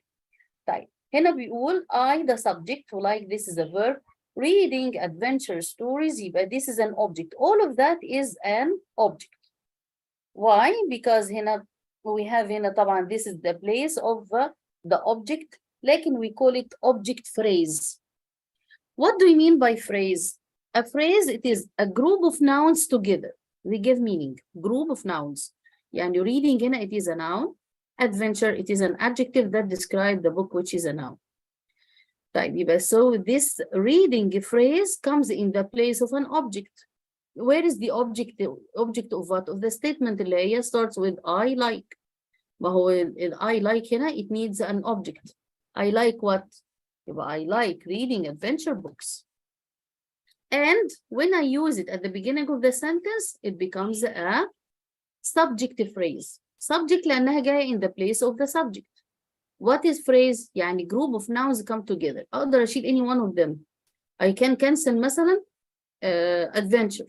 طيب, هنا بيقول I the subject, like this is a verb. Reading adventure stories, this is an object. All of that is an object. Why? Because هنا we have هنا طبعا this is the place of the object, لكن we call it object phrase. What do you mean by phrase? A phrase, it is a group of nouns together. We give meaning. Group of nouns. يعني reading هنا, it is a noun. Adventure, it is an adjective that describes the book, which is a noun. طيب, so this reading phrase comes in the place of an object. Where is the object? Object of what? Of the statement اللي هي starts with I like. ما هو I like هنا, it needs an object. I like what? I like reading adventure books. And when I use it at the beginning of the sentence, it becomes a subject phrase. Subject لأنها جاية in the place of the subject. What is phrase؟ يعني group of nouns come together. أقدر أشيل any one of them. I can cancel مثلا adventure.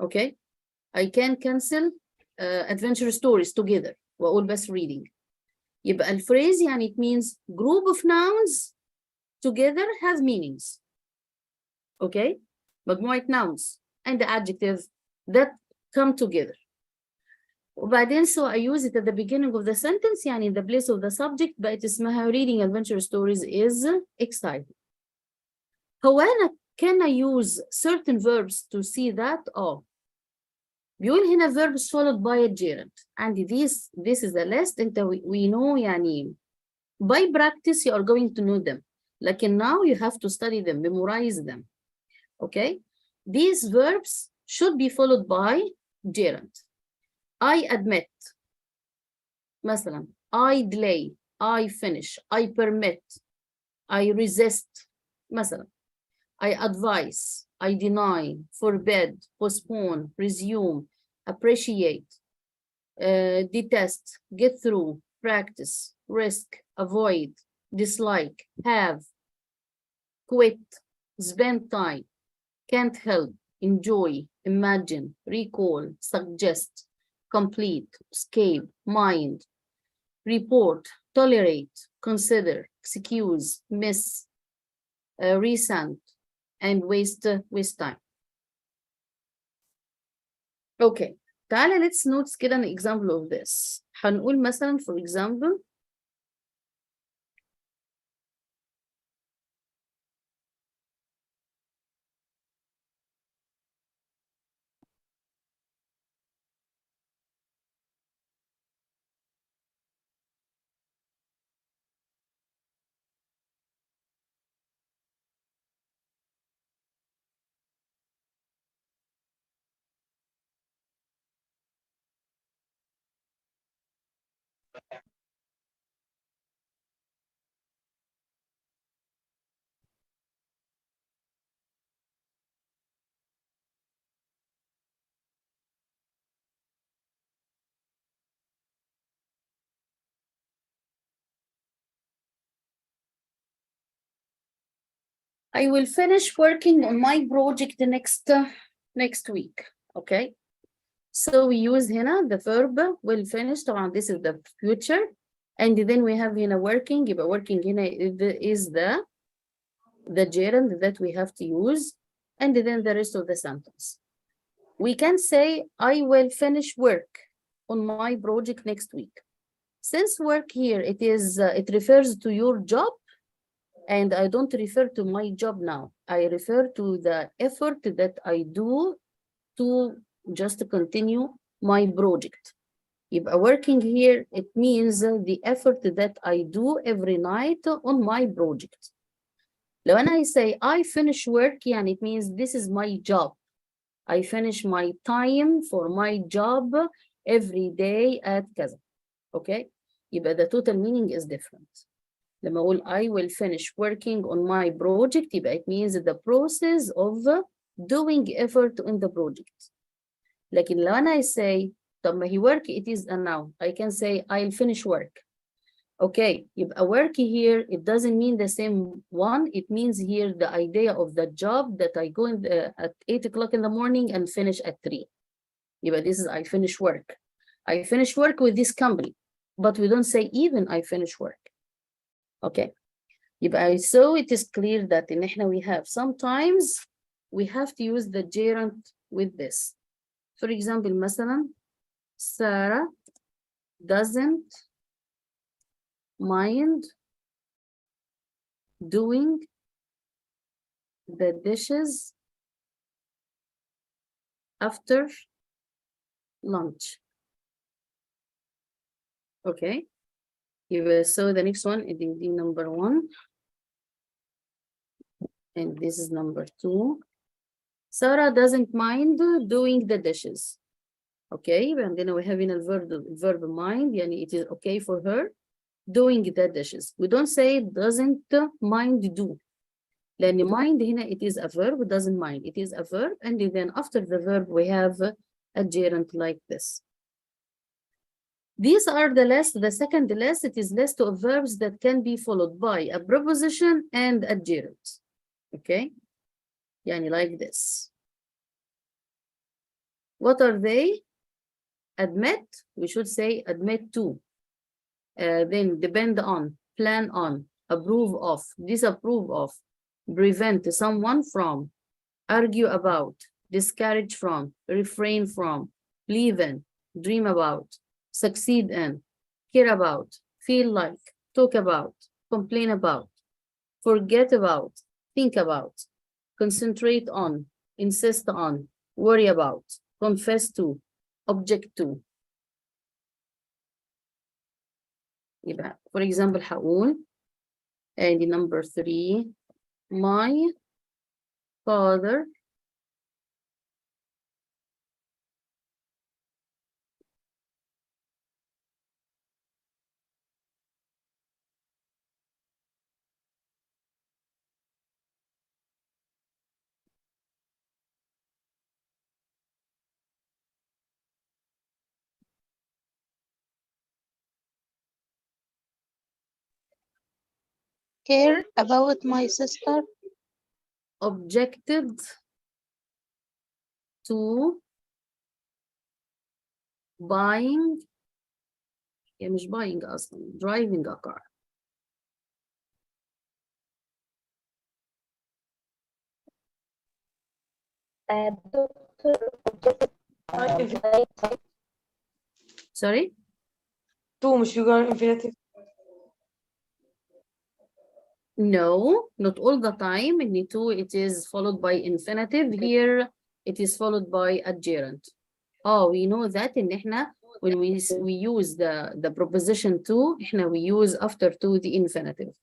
Okay? I can cancel adventure stories together. وأقول بس reading. يبقى الphrase يعني it means group of nouns together have meanings. Okay? مجموعة nouns and the adjective that come together. وبعدين so I use it at the beginning of the sentence يعني in the place of the subject بقت اسمها reading adventure stories is exciting. هو أنا can I use certain verbs to see that? بيقول هنا verbs followed by a gerund. And this is a list انت we know يعني by practice you are going to know them. لكن now you have to study them, memorize them. Okay? These verbs should be followed by gerund. I admit. مثلا I delay, I finish, I permit, I resist. مثلا I advise, I deny, forbid, postpone, resume, appreciate, detest, get through, practice, risk, avoid, dislike, have, quit, spend time, can't help, enjoy, imagine, recall, suggest, complete, escape, mind, report, tolerate, consider, excuse, miss, resent, and waste time. Okay, تعالى let's note كده an example of this. هنقول مثلا for example I will finish working on my project next week. Okay, so we use هنا the verb will finish. طبعا this is the future, and then we have هنا working. يبقى working هنا is the gerund that we have to use, and then the rest of the sentence. We can say I will finish work on my project next week. Since work here it refers to your job. And I don't refer to my job now. I refer to the effort that I do to just continue my project. يبقى working here, it means the effort that I do every night on my project. لو أنا say I finish work, يعني it means this is my job. I finish my time for my job every day at كذا. Okay? يبقى the total meaning is different. لما أقول I will finish working on my project يبقى it means the process of doing effort on the project. لكن لو أنا say طب ما هي work it is a noun. I can say I'll finish work. Okay, يبقى work here it doesn't mean the same one. It means here the idea of the job that I go in at 8 o'clock in the morning and finish at 3. يبقى this is I finish work. I finish work with this company, but we don't say even I finish work. Okay, يبقى so it is clear that in إحنا we have sometimes we have to use the gerund with this. For example, مثلا Sarah doesn't mind doing the dishes after lunch. Okay. So the next one is the number 1. And this is number 2. Sarah doesn't mind doing the dishes. Okay, and then we have in a verb mind, yani it is okay for her doing the dishes. We don't say doesn't mind do. لأن mind هنا it is a verb, it doesn't mind. It is a verb, and then after the verb we have a gerund like this. These are the list, the second list, it is list of verbs that can be followed by a preposition and a gerund. Okay? يعني like this. What are they? Admit, we should say admit to. Then depend on, plan on, approve of, disapprove of, prevent someone from, argue about, discourage from, refrain from, believe in, dream about, succeed in, care about, feel like, talk about, complain about, forget about, think about, concentrate on, insist on, worry about, confess to, object to. يبقى for example هقول and number 3, my father care about my sister. objected to buying, يعني مش buying أصلا, driving a car. Sorry? To مش يجر infinitive. No, not all the time. In to, it is followed by infinitive. Here, it is followed by a gerund. Oh, we know that in إحنا when we use the preposition to, إحنا we use after to the infinitive.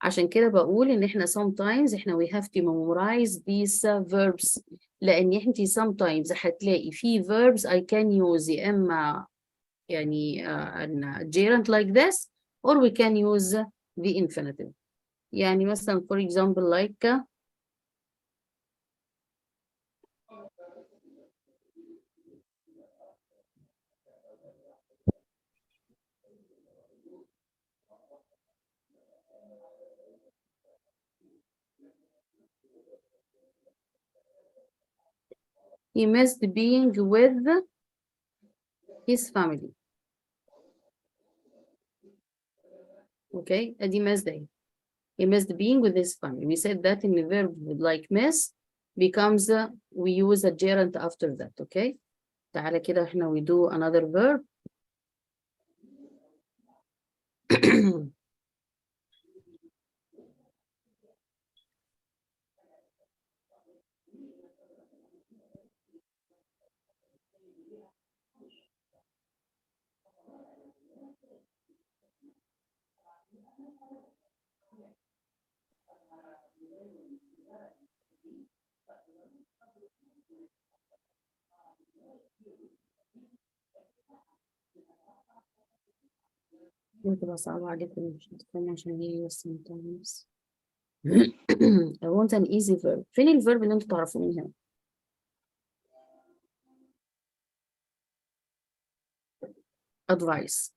عشان كده بقول إن إحنا sometimes إحنا we have to memorize these verbs. لأن إحنا sometimes هتلاقي في verbs I can use يا إما يعني gerund like this, or we can use the infinitive. يعني مثلا for example like he missed being with his family. Okay, ادي missed day. He missed being with his family. We said that in the verb like miss becomes we use a gerund after that. Okay, تعالى كده احنا we do another verb. بتبقى صعبة عليكم مش هتفهموا عشان هي sometimes. I want an easy verb. فين الفيرب اللي انتوا تعرفوه هنا؟ advice.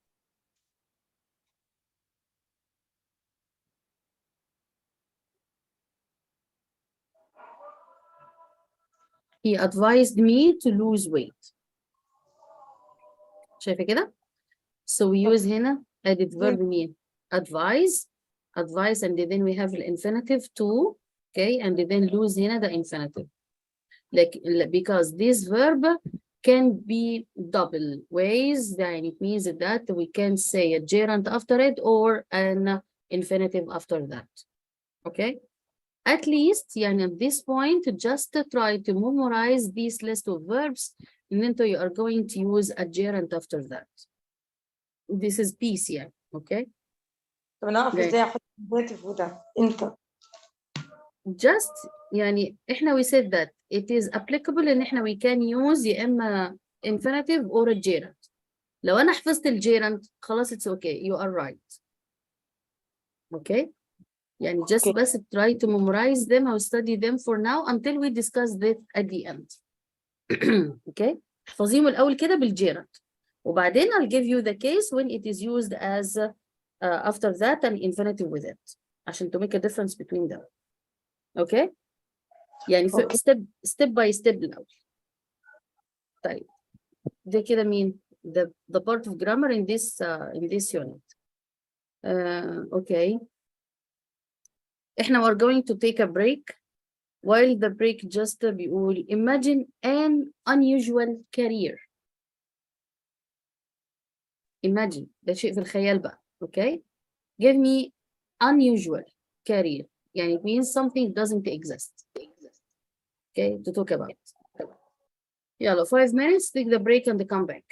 He advised me to lose weight. شايفة كده؟ So we use هنا added verb mean advise, and then we have the infinitive to, okay, and then lose هنا the infinitive. Like because this verb can be double ways, then it means that we can say a gerund after it or an infinitive after that. Okay? At least, يعني at this point, just try to memorize this list of verbs, and then you are going to use a gerund after that. This is peace, yeah, okay? طب انا اعرف ازاي احط infinitive وده انت Just يعني احنا we said that it is applicable ان احنا we can use يا اما infinitive or a gerund. لو انا حفظت الجيرند خلاص it's okay, you are right. Okay? يعني just بس try to memorize them or study them for now until we discuss this at the end. okay. احفظيهم الأول كده بالجيرد. وبعدين I'll give you the case when it is used as after that an infinitive with it. عشان to make a difference between them. Okay. يعني step by step الأول. طيب. ده كده مين؟ The part of grammar in this unit. Okay. احنا we're going to take a break. While the break just بيقول imagine an unusual career. Imagine ده شيء في الخيال بقى. Okay. Give me unusual career. يعني it means something doesn't exist. Okay. To talk about. يلا 5 minutes. Take the break and come back.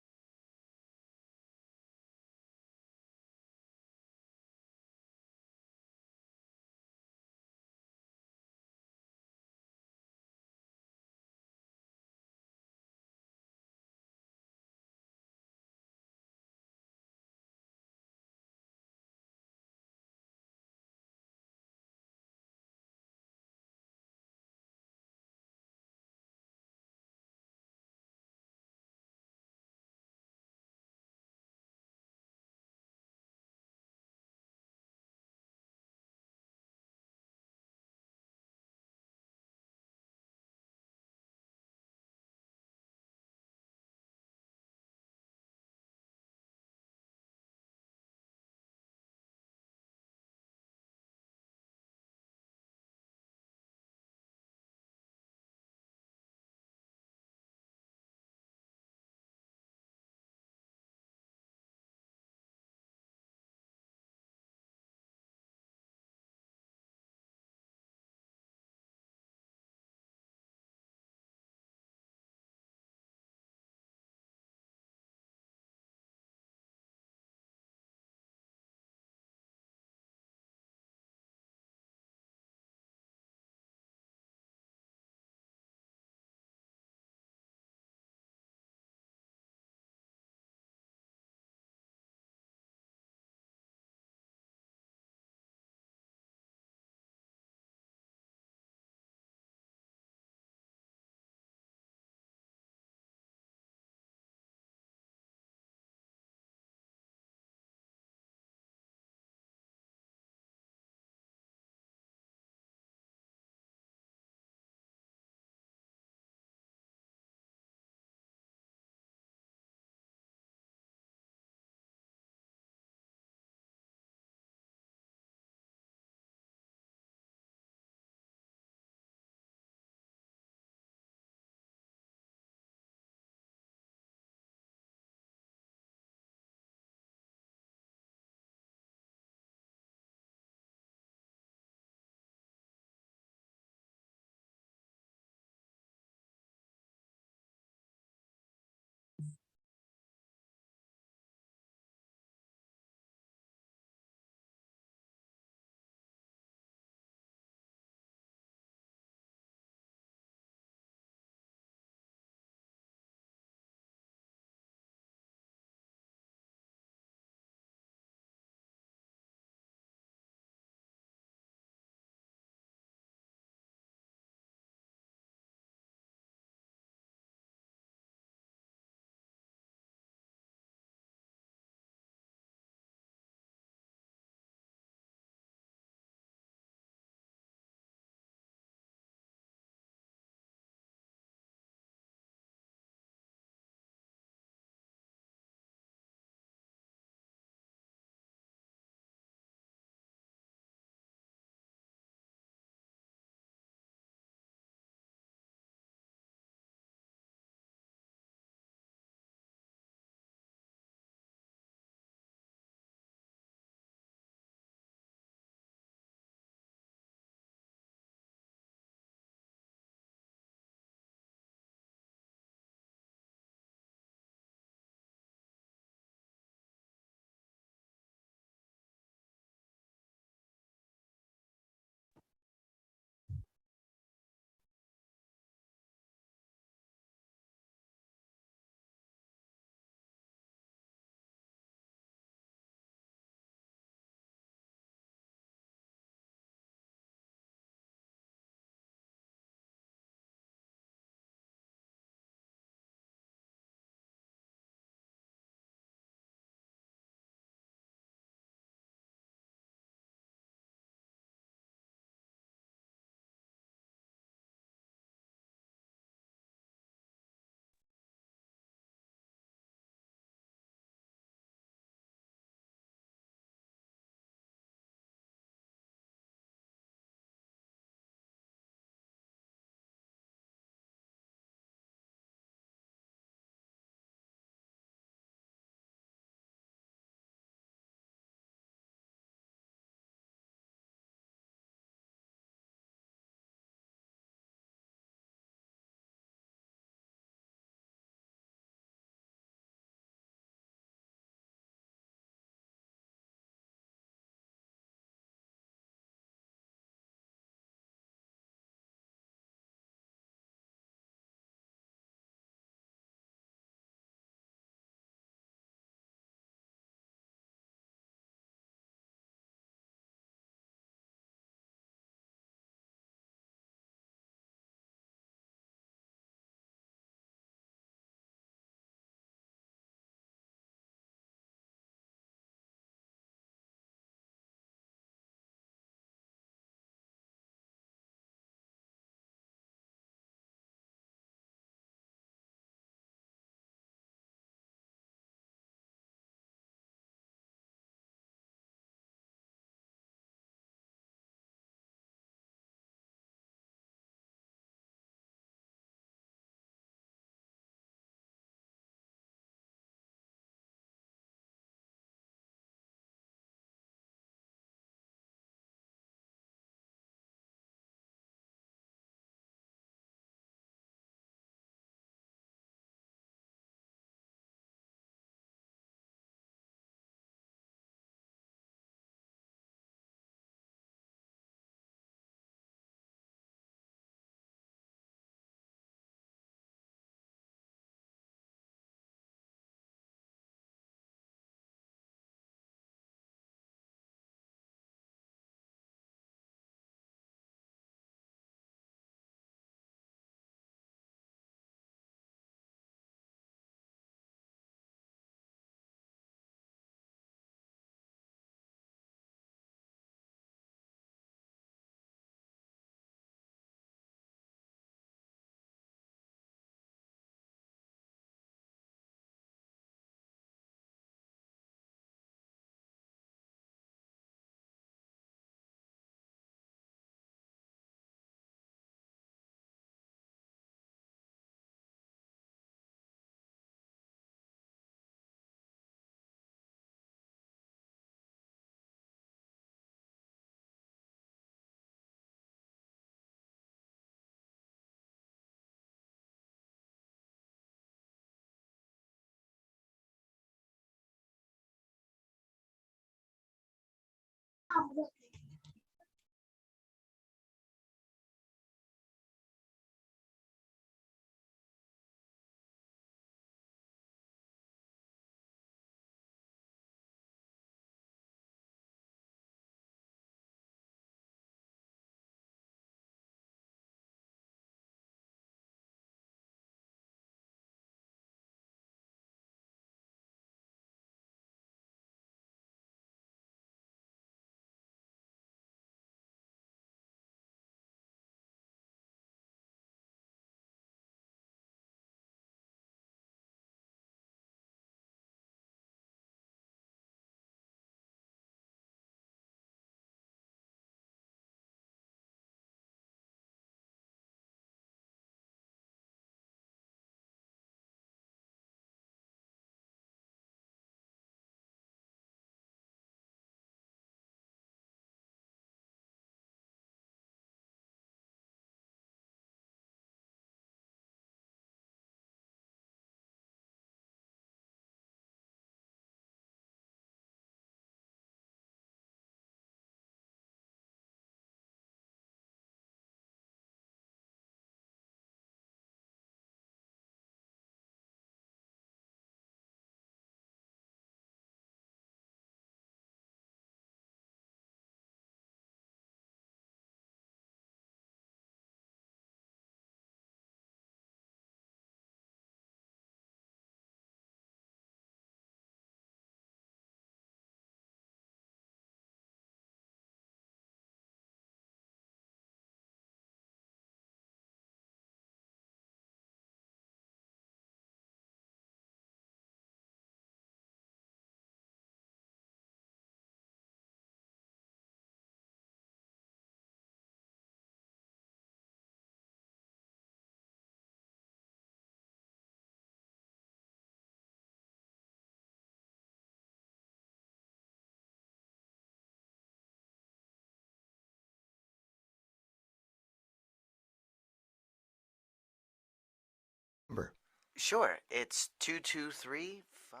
Number. Sure, it's 223 5.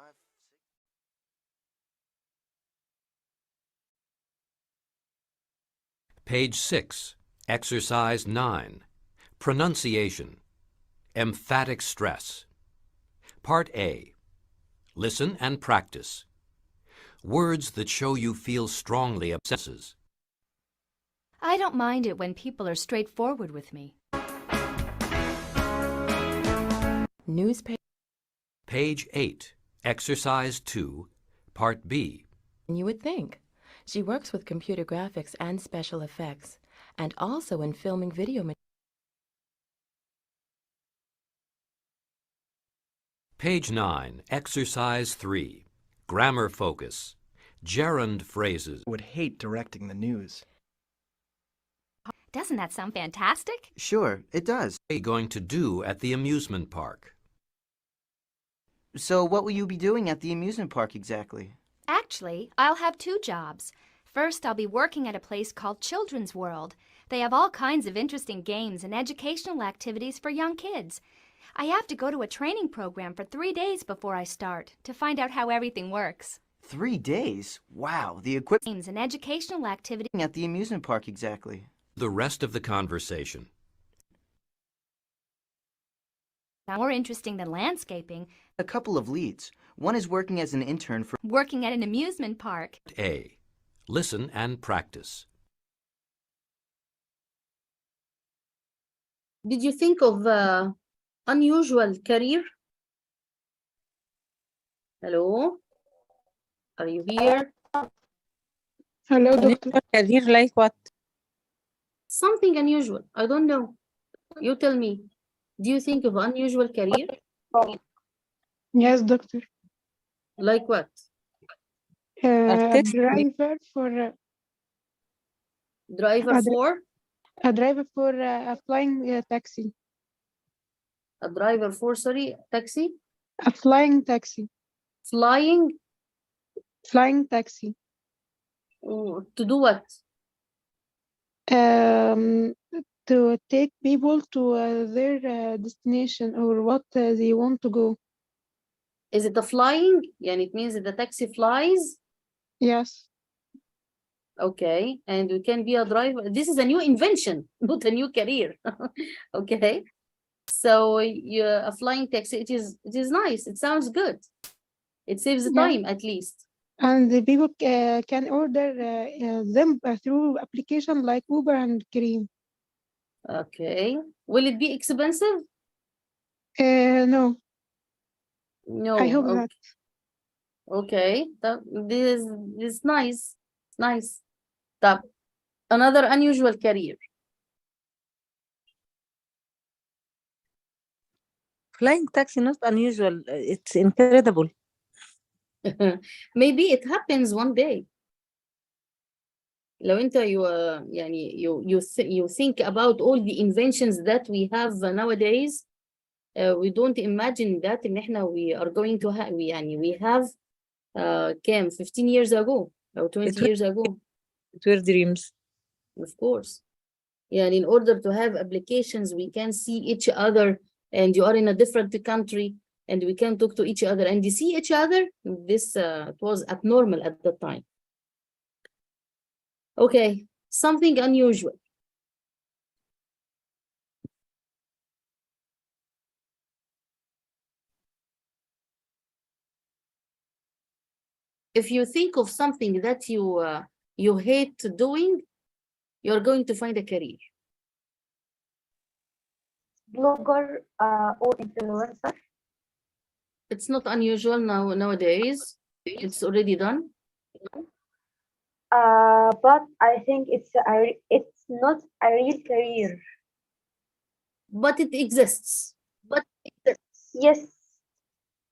Page 6, Exercise 9. Pronunciation. Emphatic stress. Part A. Listen and practice. Words that show you feel strongly about senses. I don't mind it when people are straightforward with me. Newspaper. Page 8, Exercise 2, Part B. You would think. She works with computer graphics and special effects, and also in filming video material. Page 9, Exercise 3, Grammar Focus. Gerund phrases. Would hate directing the news. Doesn't that sound fantastic? Sure, it does. What are you going to do at the amusement park? So what will you be doing at the amusement park exactly? Actually, I'll have two jobs. First, I'll be working at a place called Children's World. They have all kinds of interesting games and educational activities for young kids. I have to go to a training program for 3 days before I start to find out how everything works. 3 days? Wow, the equipment Games and educational activities at the amusement park exactly. The rest of the conversation. are more interesting than landscaping. A couple of leads. One is working as an intern for Working at an amusement park. A. Listen and practice. Did you think of unusual career? Hello? Are you here? Hello, doctor. Career like what? Something unusual. I don't know. You tell me. Do you think of unusual career? Yes, doctor. Like what? Driver for Driver for? a driver for a flying taxi. A driver for, sorry, taxi? A flying taxi. Flying? Flying taxi. To do what? To take people to their destination or what they want to go. Is it a flying? يعني it means that the taxi flies? Yes. Okay, and we can be a driver. This is a new invention, not a new career. Okay, so a flying taxi. It is nice. It sounds good. It saves the time at least. And the people can order them through application like Uber and Careem. Okay, will it be expensive? No. No. I hope okay. not. Okay, this is nice. Nice. Top. Another unusual career. Flying taxi not unusual. It's incredible. Maybe it happens one day. لو انت يعني you think about all the inventions that we have nowadays, we don't imagine that ان احنا we are going to have we have كام 15 years ago or 20 years ago. It were dreams. Of course. يعني in order to have applications we can see each other and you are in a different country and we can talk to each other and you see each other. This it was abnormal at that time. Okay, something unusual. If you think of something that you hate doing, you're going to find a career. Blogger or influencer. It's not unusual nowadays. It's already done. But I think it's not a real career. But it exists. Yes.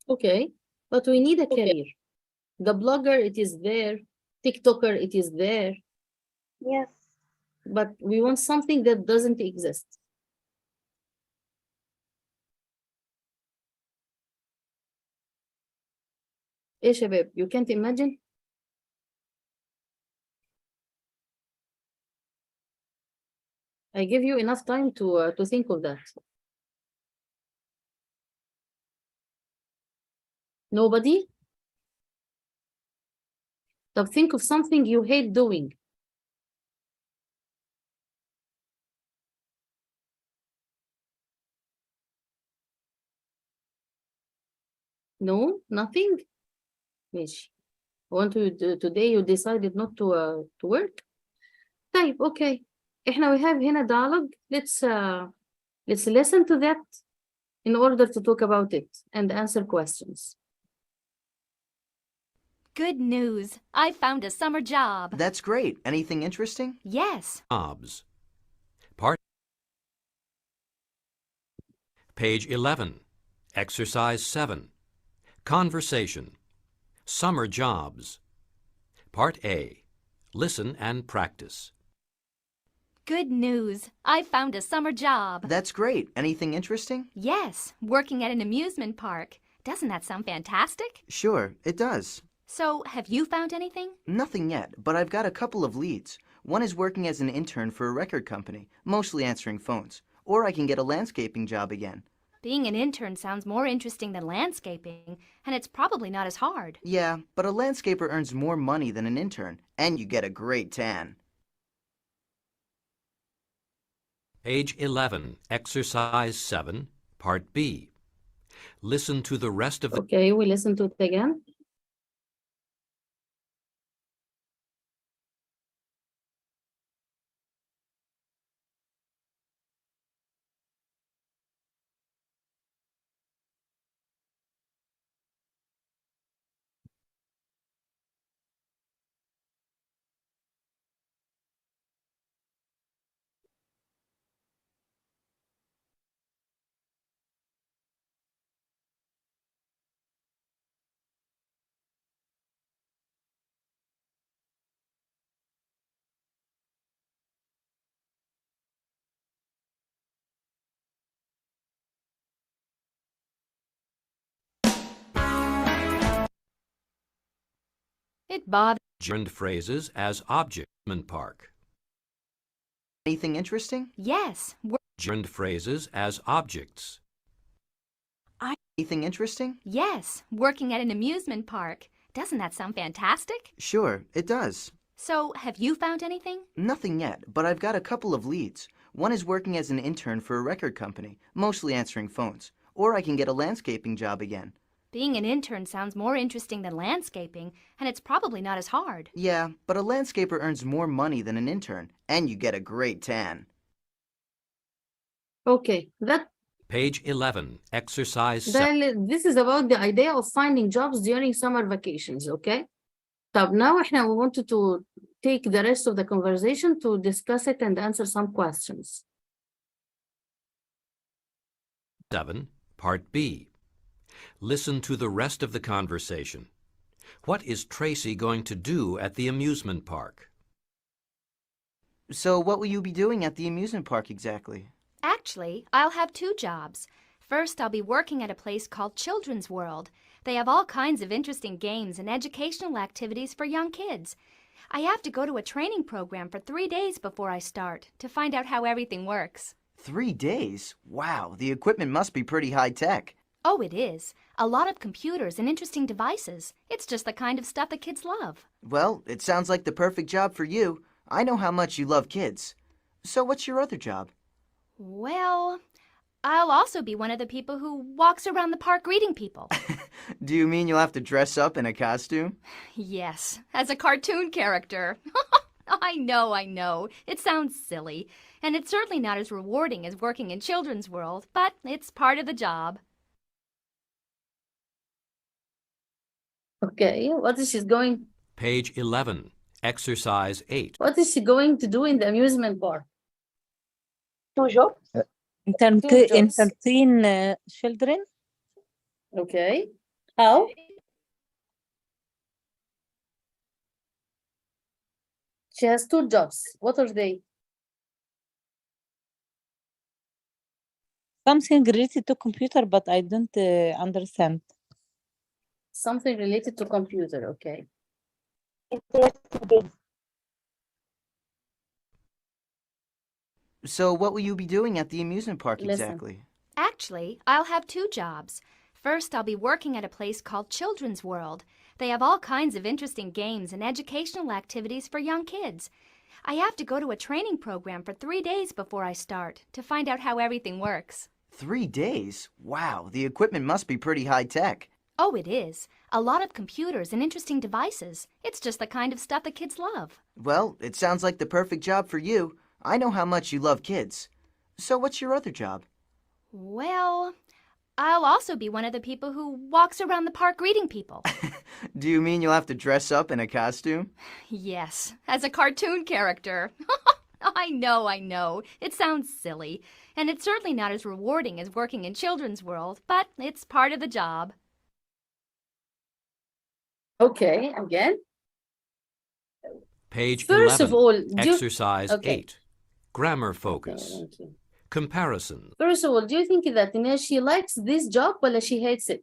Okay, but we need a career. The blogger, it is there. TikToker, it is there. Yes. But we want something that doesn't exist. إيه شباب, you can't imagine? I give you enough time to think of that. Nobody? طب think of something you hate doing. No, nothing? ماشي. Today you decided not to work? طيب, okay. احنا we have هنا dialogue. Let's listen to that in order to talk about it and answer questions. Good news. I found a summer job. That's great. Anything interesting? Yes. Jobs. Part. Page 11. Exercise 7. Conversation. Summer jobs. Part A. Listen and practice. Good news. I found a summer job. That's great. Anything interesting? Yes, working at an amusement park. Doesn't that sound fantastic? Sure, it does. So, have you found anything? Nothing yet, but I've got a couple of leads. One is working as an intern for a record company, mostly answering phones. Or I can get a landscaping job again. Being an intern sounds more interesting than landscaping, and it's probably not as hard. Yeah, but a landscaper earns more money than an intern, and you get a great tan. Page 11. Exercise 7. Part B. Listen to the rest of the... Okay, we listen to it again. It bothers... Gerund phrases as object. Park. Anything interesting? Yes. Gerund phrases as objects. Anything interesting? Yes, working at an amusement park. Doesn't that sound fantastic? Sure, it does. So, have you found anything? Nothing yet, but I've got a couple of leads. One is working as an intern for a record company, mostly answering phones. Or I can get a landscaping job again. Being an intern sounds more interesting than landscaping, and it's probably not as hard. Yeah, but a landscaper earns more money than an intern, and you get a great tan. Okay, that Page 11. Exercise 7. this is about the idea of finding jobs during summer vacations, okay? طب now احنا we wanted to take the rest of the conversation to discuss it and answer some questions. 7. Part B. Listen to the rest of the conversation. What is Tracy going to do at the amusement park? So what will you be doing at the amusement park exactly? Actually, I'll have 2 jobs. First, I'll be working at a place called Children's World. They have all kinds of interesting games and educational activities for young kids. I have to go to a training program for 3 days before I start to find out how everything works. 3 days? Wow, the equipment must be pretty high-tech. Oh, it is. A lot of computers and interesting devices. It's just the kind of stuff the kids love. Well, it sounds like the perfect job for you. I know how much you love kids. So what's your other job? Well, I'll also be one of the people who walks around the park greeting people. Do you mean you'll have to dress up in a costume? Yes, as a cartoon character. I know. It sounds silly. And it's certainly not as rewarding as working in Children's World, but it's part of the job. Okay, what is she going? Page 11. Exercise 8. What is she going to do in the amusement park? 2 jobs. Entertain children. Okay. How? She has 2 jobs. What are they? Something related to computer, but I don't understand. Something related to computer, okay. So what will you be doing at the amusement park Listen. exactly? Actually, I'll have 2 jobs. First, I'll be working at a place called Children's World. They have all kinds of interesting games and educational activities for young kids. I have to go to a training program for 3 days before I start to find out how everything works. 3 days? Wow, the equipment must be pretty high tech. Oh, it is. A lot of computers and interesting devices. It's just the kind of stuff the kids love. Well, it sounds like the perfect job for you. I know how much you love kids. So what's your other job? Well, I'll also be one of the people who walks around the park greeting people. Do you mean you'll have to dress up in a costume? Yes, as a cartoon character. I know. It sounds silly. And it's certainly not as rewarding as working in Children's World, but it's part of the job. Okay, again. Page First 11, of all, Exercise okay. 8. Grammar focus. Thank you. Comparison. First of all, do you think that she likes this job or she hates it?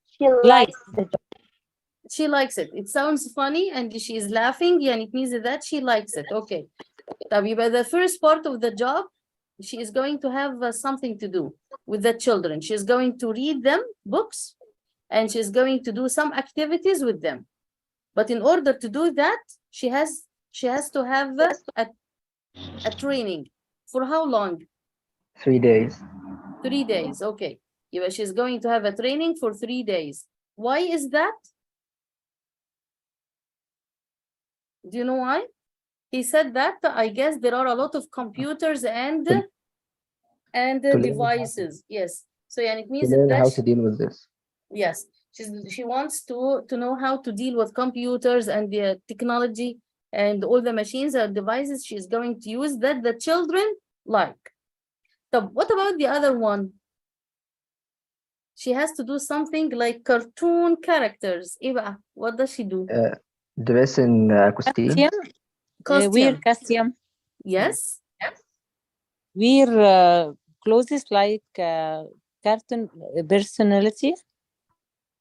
She likes the job. She likes it. It sounds funny and she is laughing and it means that she likes it. Okay. طب يبقى the first part of the job, she is going to have something to do with the children. She is going to read them books and she is going to do some activities with them. But in order to do that, she has to have a training. For how long? 3 days. 3 days. Okay. Yeah, she's going to have a training for 3 days. Why is that? Do you know why? He said that I guess there are a lot of computers and learn devices. Yes. So yeah, it To means learn that how to deal with this. yes, she wants to know how to deal with computers and the technology and all the machines and devices she's going to use that the children like. So what about the other one? She has to do something like cartoon characters. إيه بقى? What does she do? Dress in costume. Wear costume. Yes. Wear clothes like cartoon personality,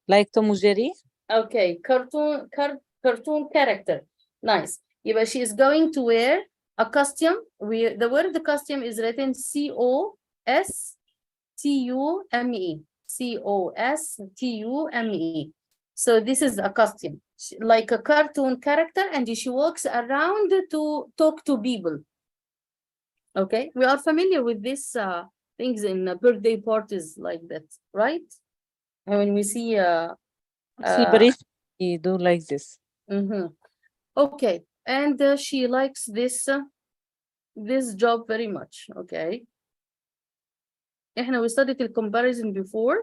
like Tom and Jerry. Okay, cartoon character. Nice. يبقى she is going to wear a costume. The word costume is written costume. Costume. So this is a costume, like a cartoon character, and she walks around to talk to people. Okay, we are familiar with these things in birthday parties like that, right? And when we see celebration, you do like this. Okay, and she likes this job very much. Okay. We studied the comparison before.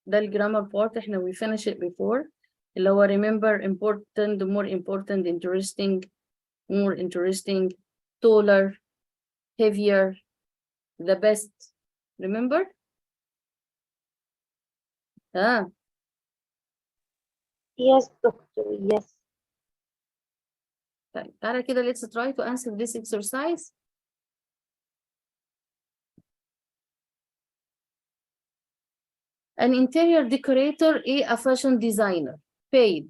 ده الجرامر part we finished it before. اللي هو remember, important, more important, interesting, more interesting, taller, heavier, the best. Remember? Yes, doctor, yes. طيب تعالى كده let's try to answer this exercise. An interior decorator is a fashion designer, paid.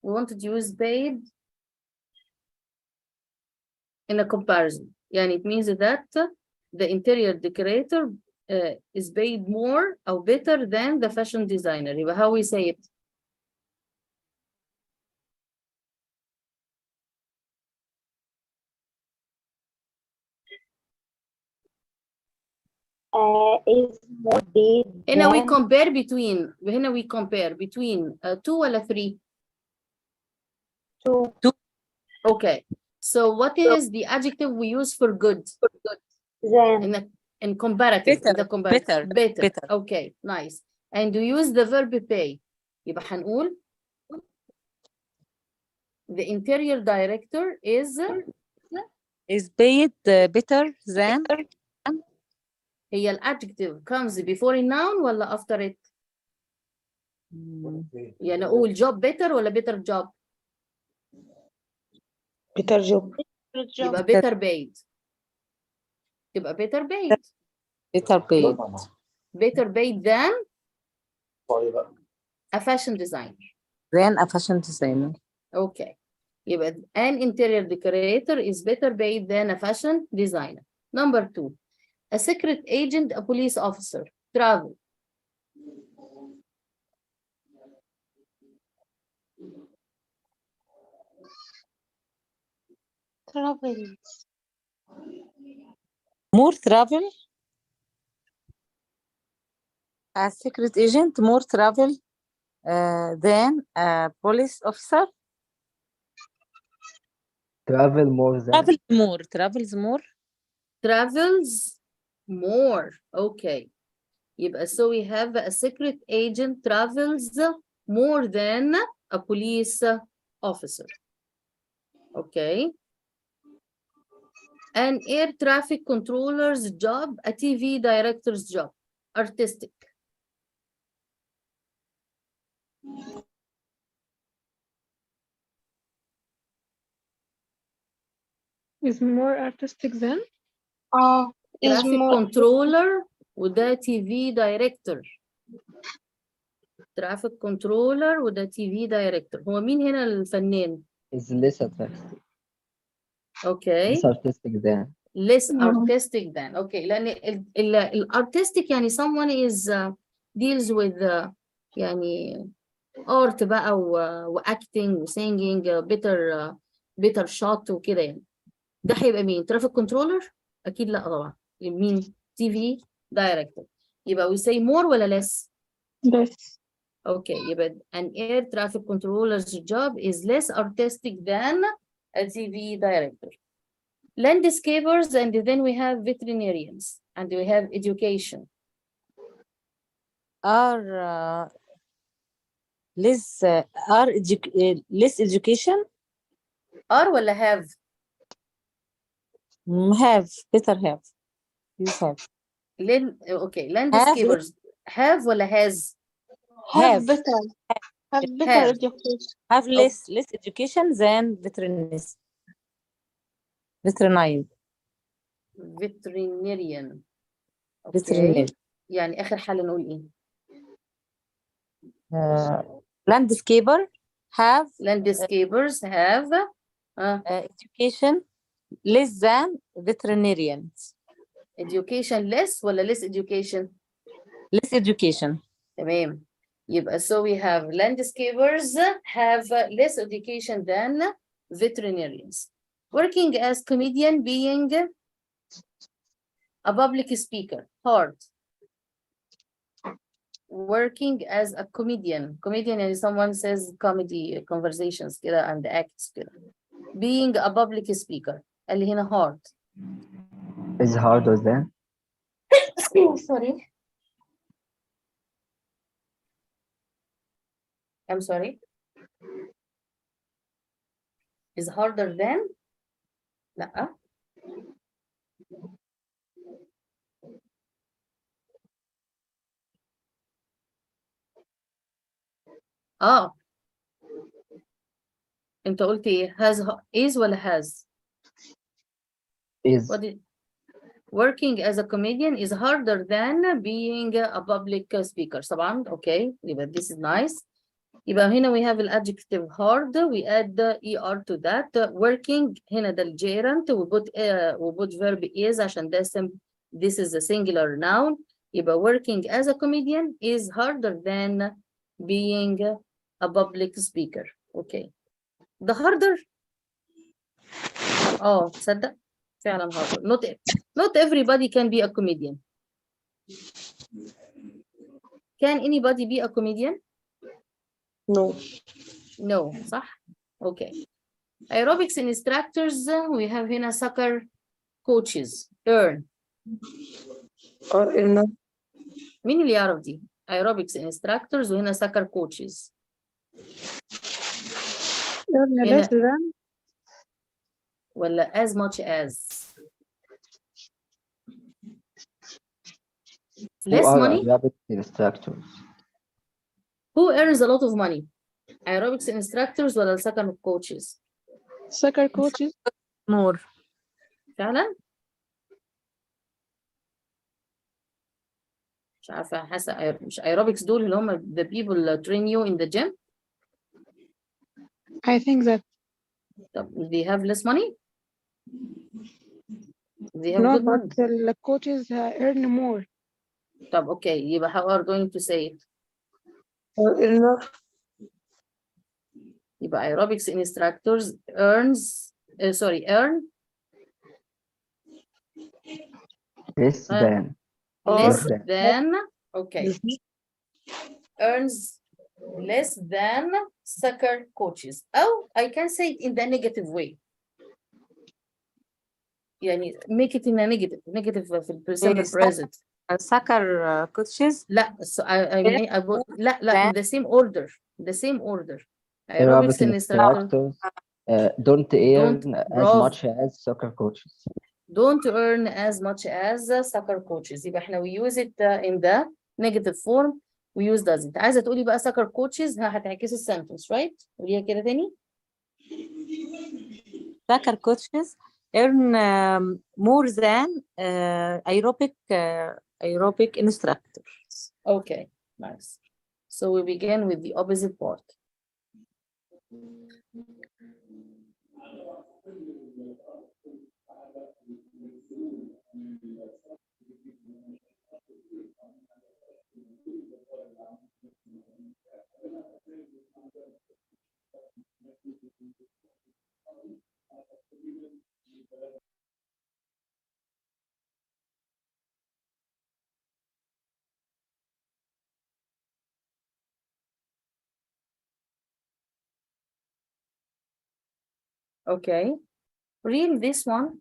We wanted to use paid in a comparison. يعني it means that the interior decorator is paid more or better than the fashion designer. يبقى how we say it? Is more paid. هنا we compare between 2 ولا 3? 2. Okay. So what is the adjective we use for good? Then. In comparative. Better. Better. Okay, nice. And we use the verb pay. يبقى هنقول the interior director is paid better than. هي الادجective comes before a noun ولا after it؟ يعني اقول job better ولا better job؟ better job. يبقى better paid. يبقى better paid. Better paid than a fashion designer. Than a fashion designer. Okay. يبقى an interior decorator is better paid than a fashion designer. Number 2, a secret agent, a police officer, travel. Travels. More travel. A secret agent more travel than a police officer. Travel more than. Travels more. Travels more. Okay. يبقى so we have a secret agent travels more than a police officer. Okay. An air traffic controller's job, a TV director's job, artistic. Is more artistic than? Is Traffic more controller وده TV director. Traffic controller وده TV director. هو مين هنا الفنان؟ Is less attractive. Okay. Less artistic than. Less artistic than. Okay. لأن الارtistic يعني someone is deals with يعني art بقى وacting وsinging better shot وكده يعني. ده هيبقى مين؟ traffic controller؟ أكيد لا طبعا. مين؟ TV director. يبقى we say more ولا less؟ Less. Okay. يبقى an air traffic controller's job is less artistic than a TV director. Landscapers, and then we have veterinarians, and we have education. Are less education. Are ولا have? Have, better have. You have. Okay, landscapers have ولا has? Have better. Have better Have. education. Have less education than veterinarians. Veterinarian. Veterinarian. Okay. Veterinarian. يعني آخر حاجة نقول إيه؟ Landscaper have. Landscapers have education less than veterinarians. Education less ولا less education؟ Less education. تمام. يبقى so we have landscapers have less education than veterinarians. Working as comedian, being a public speaker, hard. Working as a comedian. Comedian يعني someone says comedy conversations كده and acts كده. Being a public speaker. اللي هنا hard. Is harder than. Sorry. I'm sorry. Is harder than. لا. انت قلت ايه؟ is ولا has؟ Is. What is working as a comedian is harder than being a public speaker. طبعا okay. يبقى this is nice. يبقى هنا we have adjective hard, we add the er to that. Working هنا ده gerund, we put verb is عشان ده this is a singular noun. يبقى working as a comedian is harder than being a public speaker. Okay. The harder. تصدق فعلا harder. Not everybody can be a comedian. Can anybody be a comedian? No, صح? Okay. Aerobics instructors, we have هنا soccer coaches. Earn. مين اللي يعرف دي؟ Aerobics instructors وهنا soccer coaches. Less than. ولا as much as. Less money? Aerobics instructors. Who earns a lot of money? Aerobics instructors ولا soccer coaches? Soccer coaches. More. فعلا؟ مش عارفة حاسة مش aerobics دول اللي هم the people train you in the gym? I think that. They have less money? They have No, good money. but the coaches earn more. Okay, يبقى how are going to say it? enough. يبقى aerobics instructors earn Less than. less More than, okay. Earns less than soccer coaches. Oh, I can say it in the negative way. يعني make it in a negative في the simple present. Soccer coaches. لا لا in the same order. aerobic Aerobics instructor instructors don't earn as bravo. much as soccer coaches. Don't earn as much as soccer coaches. يبقى احنا we use it in the negative form. We use doesn't. عايزة تقولي بقى soccer coaches هتعكسي السنتنس right؟ قوليها كده تاني. Soccer coaches earn more than aerobic instructors. Okay, nice. So we begin with the opposite part. Okay, read this one.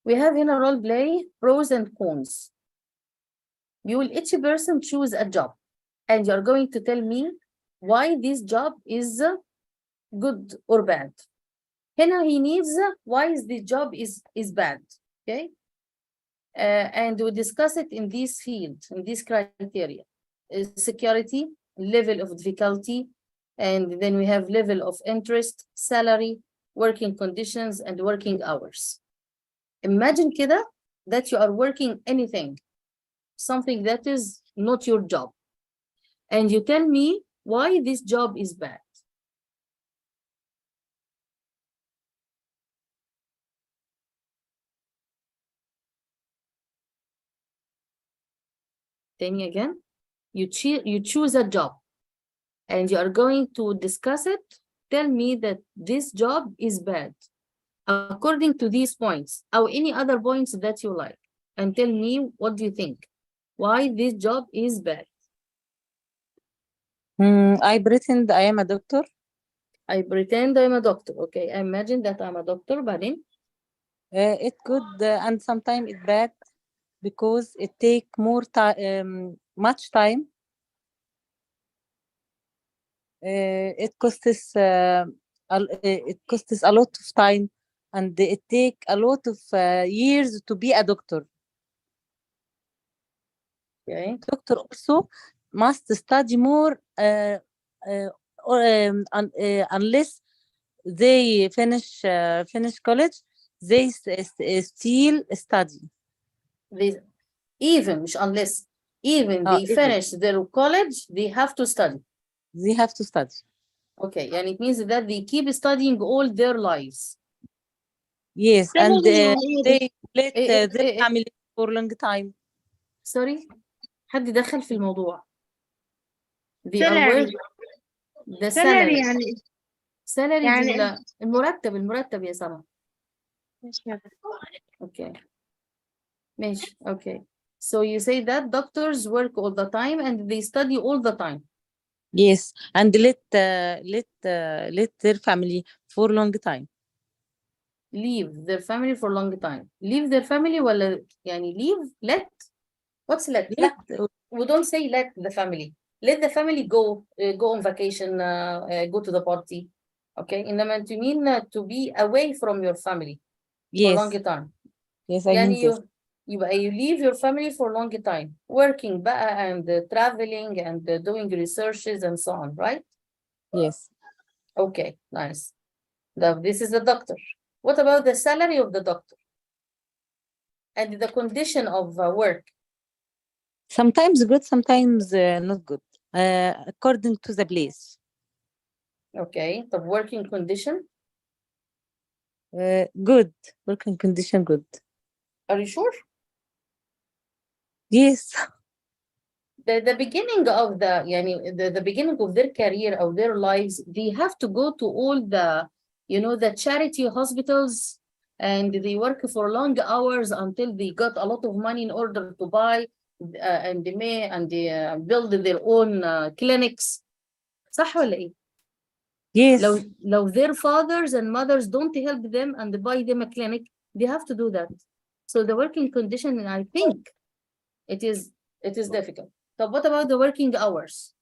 We have in a role play pros and cons. You will each person choose a job and you're going to tell me why this job is good or bad. Hina he needs why is this job is bad, okay? And we discuss it in this field, in this criteria. Security, level of difficulty, and then we have level of interest, salary, working conditions, and working hours. Imagine كده that you are working anything, something that is not your job, and you tell me why this job is bad. Tell me again. You choose a job and you are going to discuss it. Tell me that this job is bad according to these points or any other points that you like, and tell me what do you think, why this job is bad. I pretend I am a doctor. I pretend I'm a doctor. Okay, I imagine that I'm a doctor, but then It could and sometimes it's bad because it take more time, much time. It costs a lot of time, and it take a lot of years to be a doctor. Okay. Doctor also must study more unless they finish college, they still study. Even unless they finish their college, they have to study. They have to study. Okay, and it means that they keep studying all their lives. Yes, and they let their family for a long time. Sorry, حد دخل في الموضوع. They are working. The salary يعني salary المرتب يا سما. Okay. ماشي. Okay. So you say that doctors work all the time and they study all the time. Yes, and let their family for a long time. Leave their family for a long time. Leave their family ولا يعني let? What's let? We don't say let the family. Let the family go on vacation, go to the party. Okay, إنما you mean to be away from your family for a long time. Yes, I mean this. You leave your family for a long time, working and traveling and doing researches and so on, right? Yes. Okay, nice. This is the doctor. What about the salary of the doctor? And the condition of work? Sometimes good, sometimes not good, according to the place. Okay, the working condition? Good. Working condition good. Are you sure? Yes. The beginning of the beginning of their career or their lives, they have to go to all the, the charity hospitals, and they work for long hours until they got a lot of money in order to buy and they build their own clinics. صح ولا إيه؟ Yes. لو their fathers and mothers don't help them and buy them a clinic, they have to do that. So the working condition, I think it is difficult. So what about the working hours?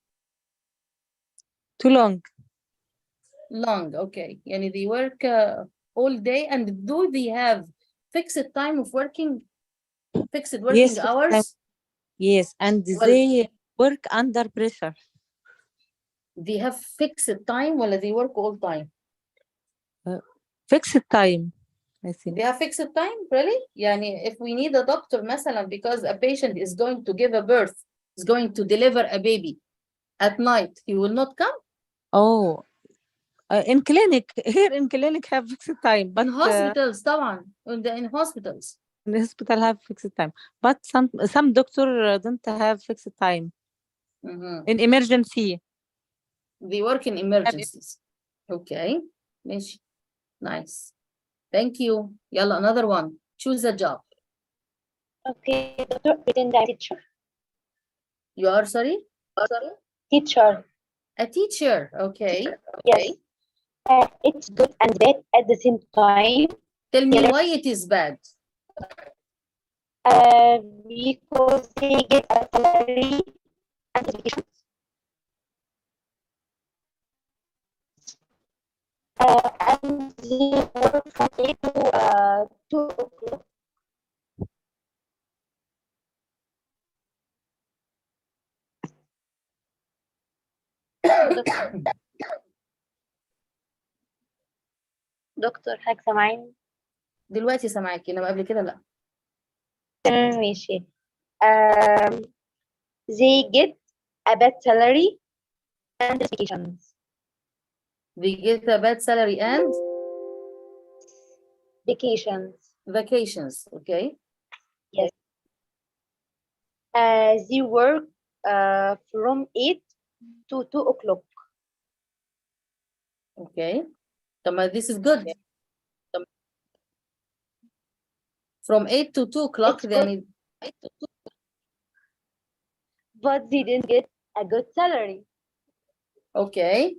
Too long. Long, okay. Yani they work all day, and do they have fixed time of working? Fixed working Yes. hours? Yes, and they work under pressure. They have fixed time while they work all time? Fixed time, I think. They have fixed time, really? Yani if we need a doctor, مثلا, because a patient is going to give a birth, is going to deliver a baby at night, he will not come? Oh, in clinic, here in clinic have fixed time, but in hospitals طبعا, in hospitals. In the hospital have fixed time, but some doctor don't have fixed time. In emergency. They work in emergencies. Okay, ماشي. Nice. Thank you. يلا, another one. Choose a job. Okay, doctor, pretend I'm a teacher. You are sorry? Teacher. A teacher, okay. Yes. It's good and bad at the same time. Tell me why it is bad. Because they get a salary and vacations. And they work from 8 to 2 o'clock. دكتور حضرتك سامعيني؟ دلوقتي سامعاكي، انما قبل كده لا. ماشي. They get a bad salary and vacations. They get a bad salary and vacations. Vacations, okay. Yes. They work from 8 to 2 o'clock. Okay. This is good. From 8 to 2 o'clock, then but they didn't get a good salary. Okay.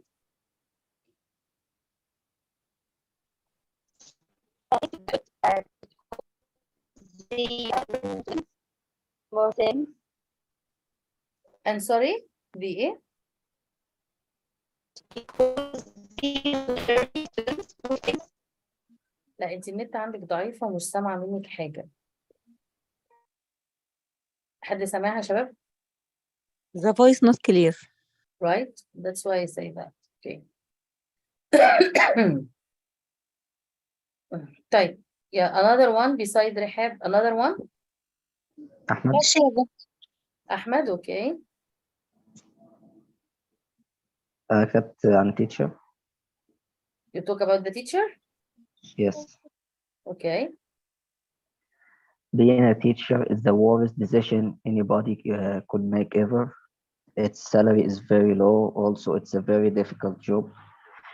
More things. And sorry, the لا انت النت عندك ضعيفة ومش سامعة منك حاجة. حد سامعها يا شباب؟ The voice not clear. Right? That's why I say that. Okay. طيب. Yeah, another one beside Rehab, another one. Ahmed. Ahmed, okay. كانت عن teacher. You talk about the teacher? Yes. Okay. Being a teacher is the worst decision anybody could make ever. Its salary is very low. Also, it's a very difficult job.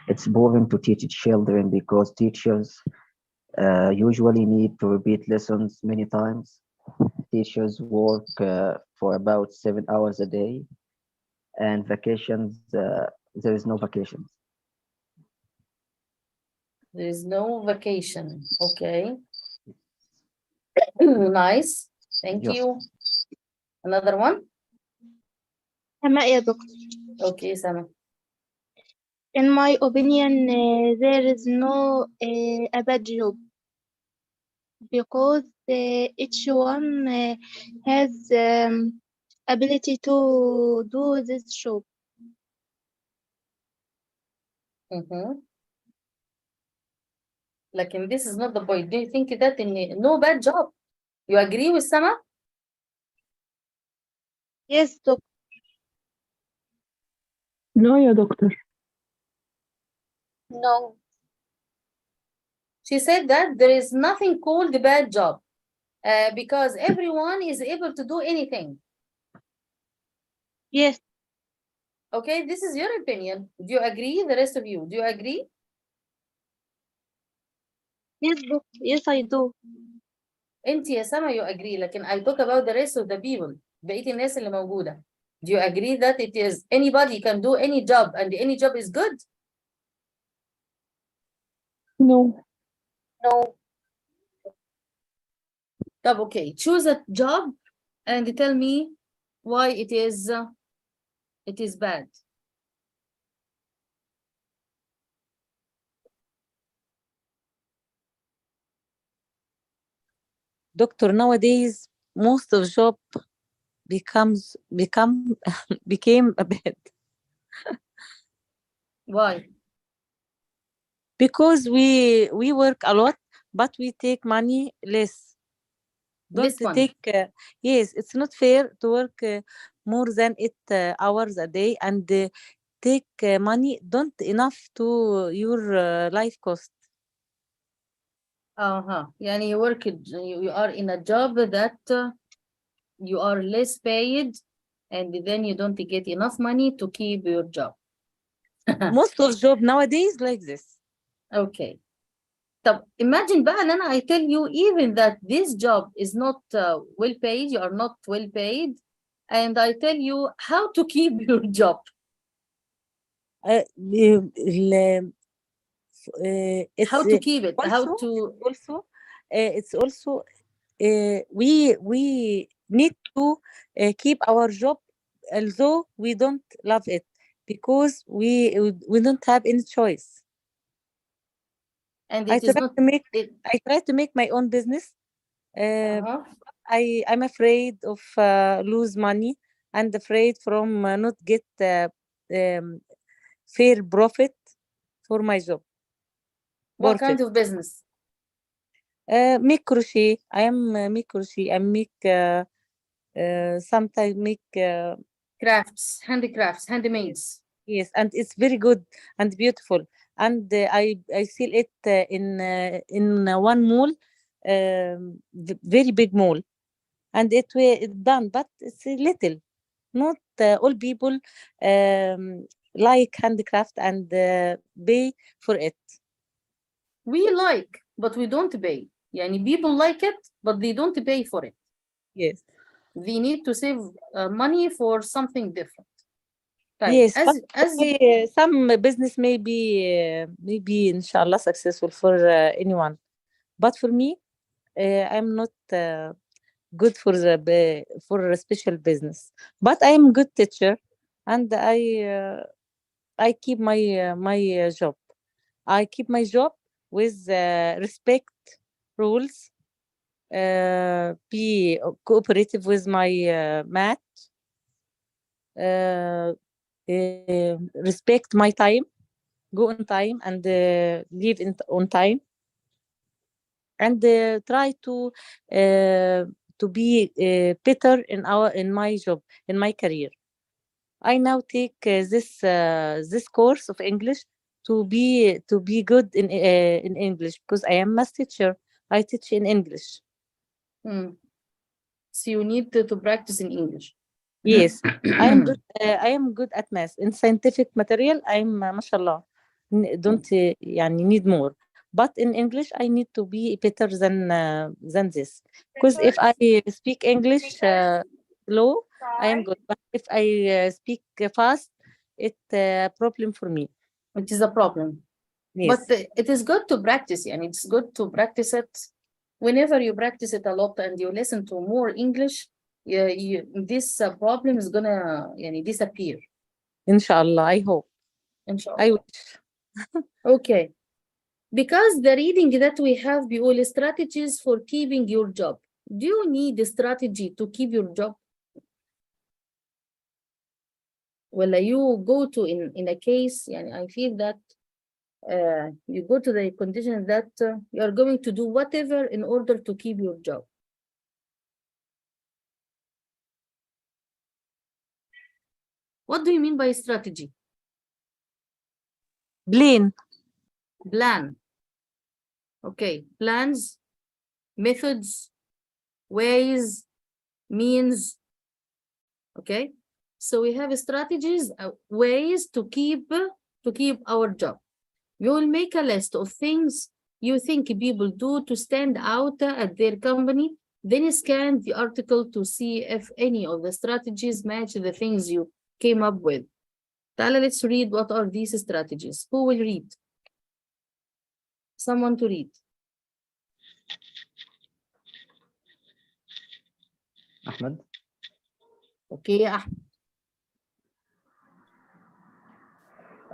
It's boring to teach children because teachers usually need to repeat lessons many times. Teachers work for about 7 hours a day, and vacations, there is no vacations. There is no vacation. Okay. Nice. Thank Yes. you. Another one? سماء يا دكتور. Okay, Sama. In my opinion, there is no a bad job because each one has ability to do this job. Like, this is not the point. Do you think that in no bad job? You agree with Sama? Yes, doctor. No, يا دكتور. No. She said that there is nothing called a bad job because everyone is able to do anything. Yes. Okay, this is your opinion. Do you agree? The rest of you, do you agree? Yes, yes, I do. انت يا سما you agree لكن I talk about the rest of the people بقية الناس اللي موجودة. Do you agree that it is anybody can do any job and any job is good? No. No. طب okay, choose a job and tell me why it is bad. Doctor, nowadays most of job became a bad. Why? Because we work a lot, but we take money less. This Don't one. take yes, it's not fair to work more than 8 hours a day and take money don't enough to your life cost. يعني you are in a job that you are less paid and then you don't get enough money to keep your job. Most of job nowadays like this. Okay. طب imagine بقى ان I tell you even that this job is not well paid, you are not well paid, and I tell you how to keep your job. It's how to keep it, also, how to it's also we need to keep our job although we don't love it because we don't have any choice. And I it is not I try to make my own business. I'm afraid of lose money and afraid from not get fair profit for my job. What kind of business? Make crochet. I am make crochet. I make sometimes make crafts, handicrafts, handmaids. Yes, and it's very good and beautiful. And I sell it in one mall, very big mall, and it's done, but it's a little. Not all people like handicraft and pay for it. We like, but we don't pay. Yani people like it, but they don't pay for it. Yes. They need to save money for something different. Yes, but some business may be inshallah successful for anyone, but for me, I'm not good for a special business. But I am good teacher, and I keep my job. I keep my job with respect rules. Be cooperative with my math. Respect my time, go on time, and leave on time, and try to be better in my job, in my career. I now take this course of English to be good in English because I am math teacher. I teach in English. So you need to practice in English. Yes, I am good at math. In scientific material, I'm mashallah. Don't يعني need more. But in English, I need to be better than this. Because if I speak English slow, I am good. But if I speak fast, it's a problem for me. It is a problem. Yes. But it is good to practice, and it's good to practice it. Whenever you practice it a lot and you listen to more English, this problem is gonna disappear. Inshallah, I hope. Inshallah. I wish. Okay. Because the reading that we have بيقول strategies for keeping your job. Do you need a strategy to keep your job? Well, you go to in a case, I feel that you go to the condition that you are going to do whatever in order to keep your job. What do you mean by strategy? Plan. Okay, plans, methods, ways, means. Okay, so we have strategies, ways to keep our job. We will make a list of things you think people do to stand out at their company. Then scan the article to see if any of the strategies match the things you came up with. Tala, let's read what are these strategies. Who will read? Someone to read. Ahmed. Okay, Ahmed.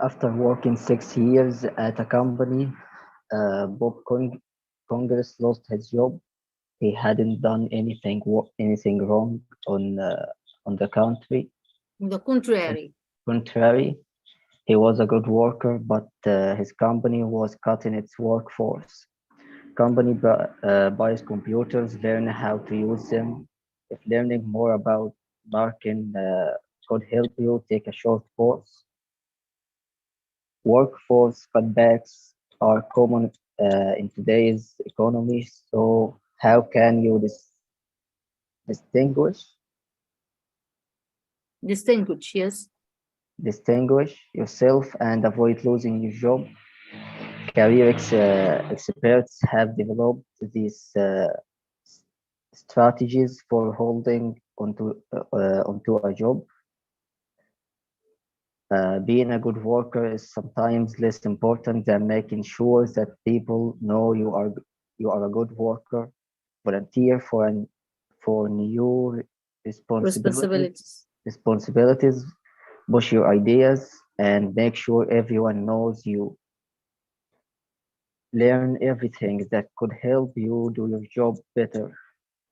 After working 6 years at a company, Bob Congress lost his job. He hadn't done anything wrong on the country. On the contrary. He was a good worker, but his company was cutting its workforce. Company buys computers, learn how to use them. If learning more about marketing could help you, take a short course. Workforce cutbacks are common in today's economy, so how can you distinguish yourself and avoid losing your job? Career experts have developed these strategies for holding onto a job. Being a good worker is sometimes less important than making sure that people know you are a good worker. Volunteer for new responsibilities, push your ideas, and make sure everyone knows you. Learn everything that could help you do your job better.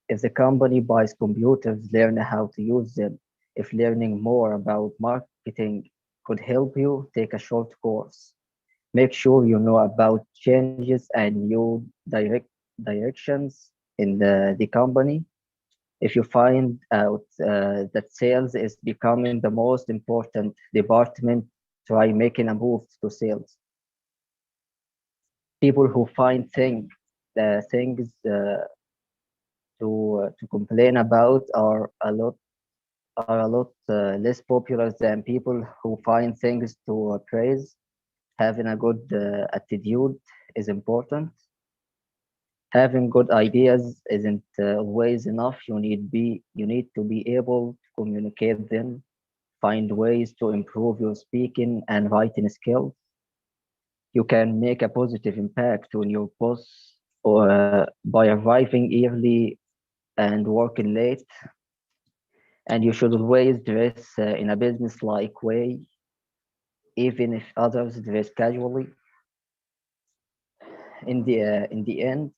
If the company buys computers, learn how to use them. If learning more about marketing could help you, take a short course. Make sure you know about changes and new directions in the company. If you find out that sales is becoming the most important department, try making a move to sales. People who find things to complain about are a lot less popular than people who find things to praise. Having a good attitude is important. Having good ideas isn't always enough. You need to be able to communicate them, find ways to improve your speaking and writing skills. You can make a positive impact on your boss or by arriving early and working late. And you should always dress in a business-like way, even if others dress casually. In the end,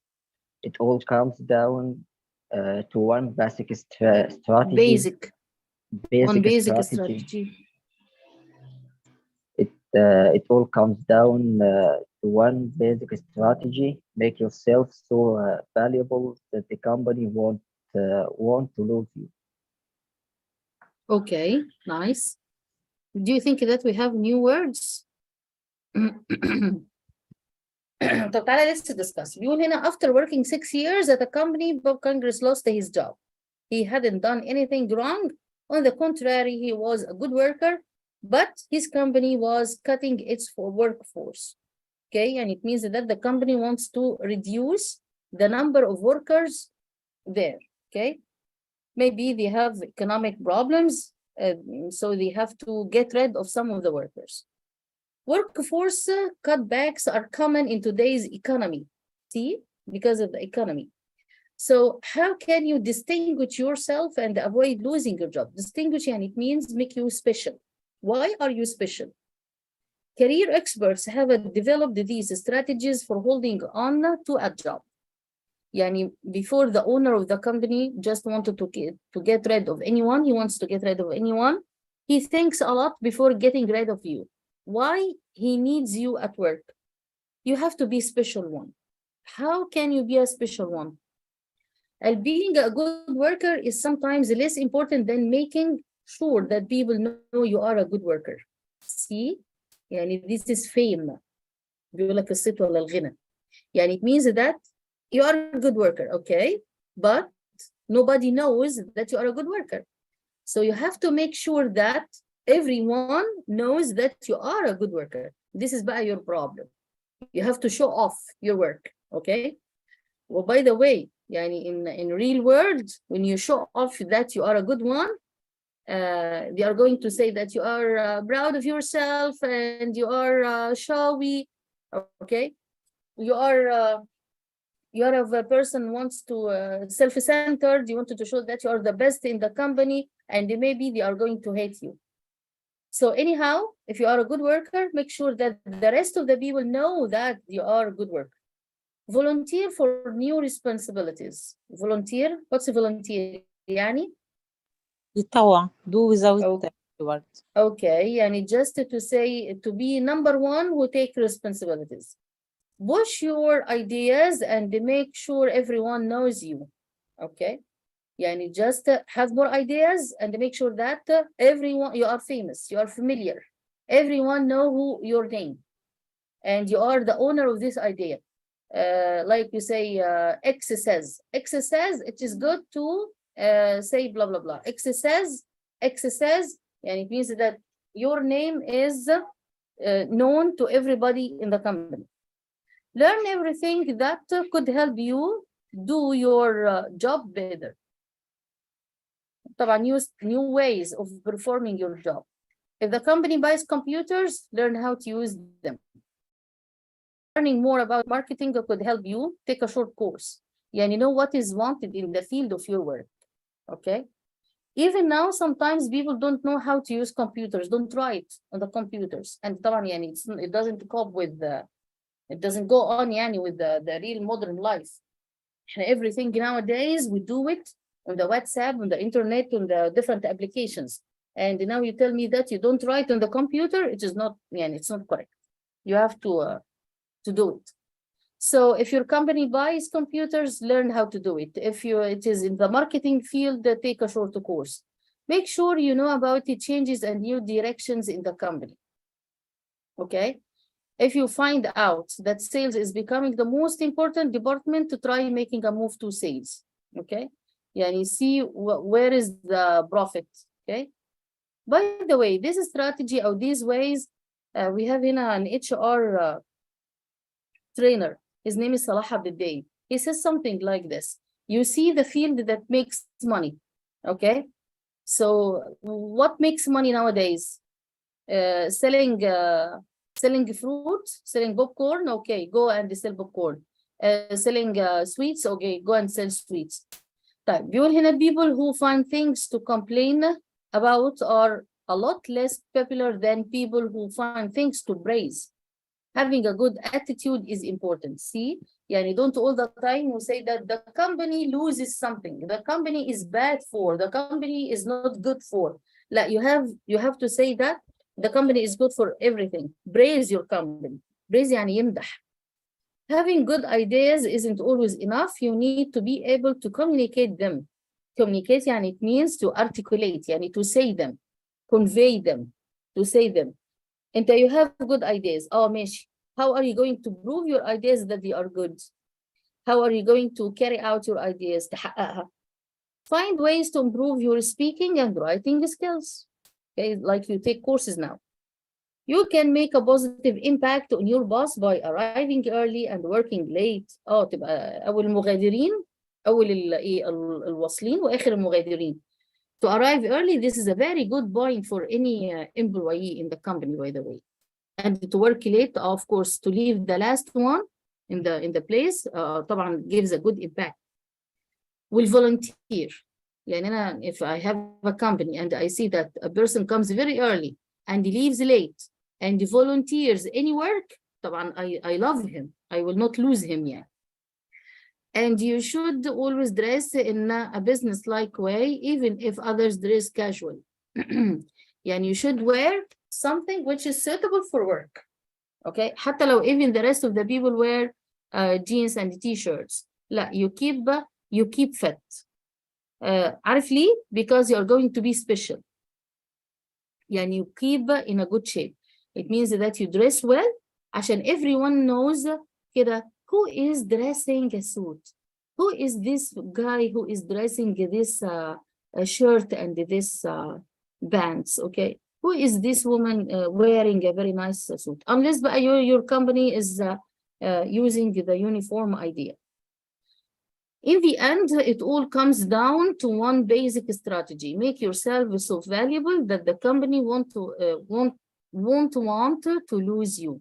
it all comes down to one basic strategy. Basic strategy. It all comes down to one basic strategy. Make yourself so valuable that the company won't to lose you. Okay, nice. Do you think that we have new words? طب تعالى let's discuss. بيقول هنا after working 6 years at a company, Bob Congress lost his job. He hadn't done anything wrong. On the contrary, he was a good worker, but his company was cutting its workforce. Okay, and it means that the company wants to reduce the number of workers there. Okay, maybe they have economic problems, so they have to get rid of some of the workers. Workforce cutbacks are common in today's economy. See, because of the economy. So how can you distinguish yourself and avoid losing your job? Distinguish, and it means make you special. Why are you special? Career experts have developed these strategies for holding on to a job. Yani before the owner of the company just wanted to get rid of anyone, he wants to get rid of anyone. He thinks a lot before getting rid of you. Why he needs you at work? You have to be special one. How can you be a special one? And being a good worker is sometimes less important than making sure that people know you are a good worker. See? يعني this is fame. بيقول لك الصيت ولا الغنى. يعني it means that you are a good worker, okay, but nobody knows that you are a good worker. So you have to make sure that everyone knows that you are a good worker. This is by your problem. You have to show off your work, okay? Well, by the way, يعني in real world, when you show off that you are a good one, they are going to say that you are proud of yourself and you are showy, okay? You are a person wants to self-centered. You wanted to show that you are the best in the company, and maybe they are going to hate you. So anyhow, if you are a good worker, make sure that the rest of the people know that you are a good worker. Volunteer for new responsibilities. Volunteer, what's a volunteer? يعني? يتطوع. Do without reward. Okay, يعني just to say, to be number one who take responsibilities. Push your ideas and make sure everyone knows you, okay? يعني just have more ideas and make sure that everyone, you are famous, you are familiar. Everyone know who your name and you are the owner of this idea. Like you say, X says, it is good to say blah, blah, blah. X says, and it means that your name is known to everybody in the company. Learn everything that could help you do your job better. طبعا use new ways of performing your job. If the company buys computers, learn how to use them. Learning more about marketing could help you take a short course. You know what is wanted in the field of your work, okay? Even now, sometimes people don't know how to use computers, don't try it on the computers. And طبعا يعني it doesn't cope with the, it doesn't go on يعني with the real modern life. Everything nowadays, we do it on the WhatsApp, on the internet, on the different applications. And now you tell me that you don't write on the computer, it is not, it's not correct. You have to do it. So if your company buys computers, learn how to do it. If it is in the marketing field, take a short course. Make sure you know about the changes and new directions in the company, okay? If you find out that sales is becoming the most important department, to try making a move to sales, okay? Yani see where is the profit, okay? By the way, this strategy or these ways, we have in an HR trainer. His name is Salah Abdel. He says something like this. You see the field that makes money, okay? So what makes money nowadays? Selling fruit, selling popcorn, okay, go and sell popcorn. Selling sweets, okay, go and sell sweets. طيب بيقول هنا people who find things to complain about are a lot less popular than people who find things to praise. Having a good attitude is important. See, يعني don't all the time we say that the company loses something, the company is bad for, the company is not good for. Like you have to say that the company is good for everything. Praise your company. Praise يعني يمدح. Having good ideas isn't always enough. You need to be able to communicate them. Communicate يعني it means to articulate, يعني to say them, convey them, to say them. And you have good ideas. Oh, ماشي. How are you going to prove your ideas that they are good? How are you going to carry out your ideas? تحققها. Find ways to improve your speaking and writing skills. Okay, like you take courses now. You can make a positive impact on your boss by arriving early and working late. تبقى أول المغادرين، أول الواصلين وآخر المغادرين. To arrive early, this is a very good point for any employee in the company, by the way. And to work late, of course, to leave the last one in the place, طبعا gives a good impact. Will volunteer. يعني أنا, if I have a company and I see that a person comes very early and leaves late and volunteers any work, طبعا I love him. I will not lose him yet. And you should always dress in a business-like way, even if others dress casual. يعني you should wear something which is suitable for work. Okay? حتى لو even the rest of the people wear jeans and t-shirts. لا, you keep fit. عارف ليه? Because you are going to be special. يعني you keep in a good shape. It means that you dress well عشان everyone knows كده who is dressing a suit? Who is this guy who is dressing this shirt and this pants? Okay, who is this woman wearing a very nice suit? Unless your company is using the uniform idea. In the end, it all comes down to one basic strategy: make yourself so valuable that the company won't want to lose you.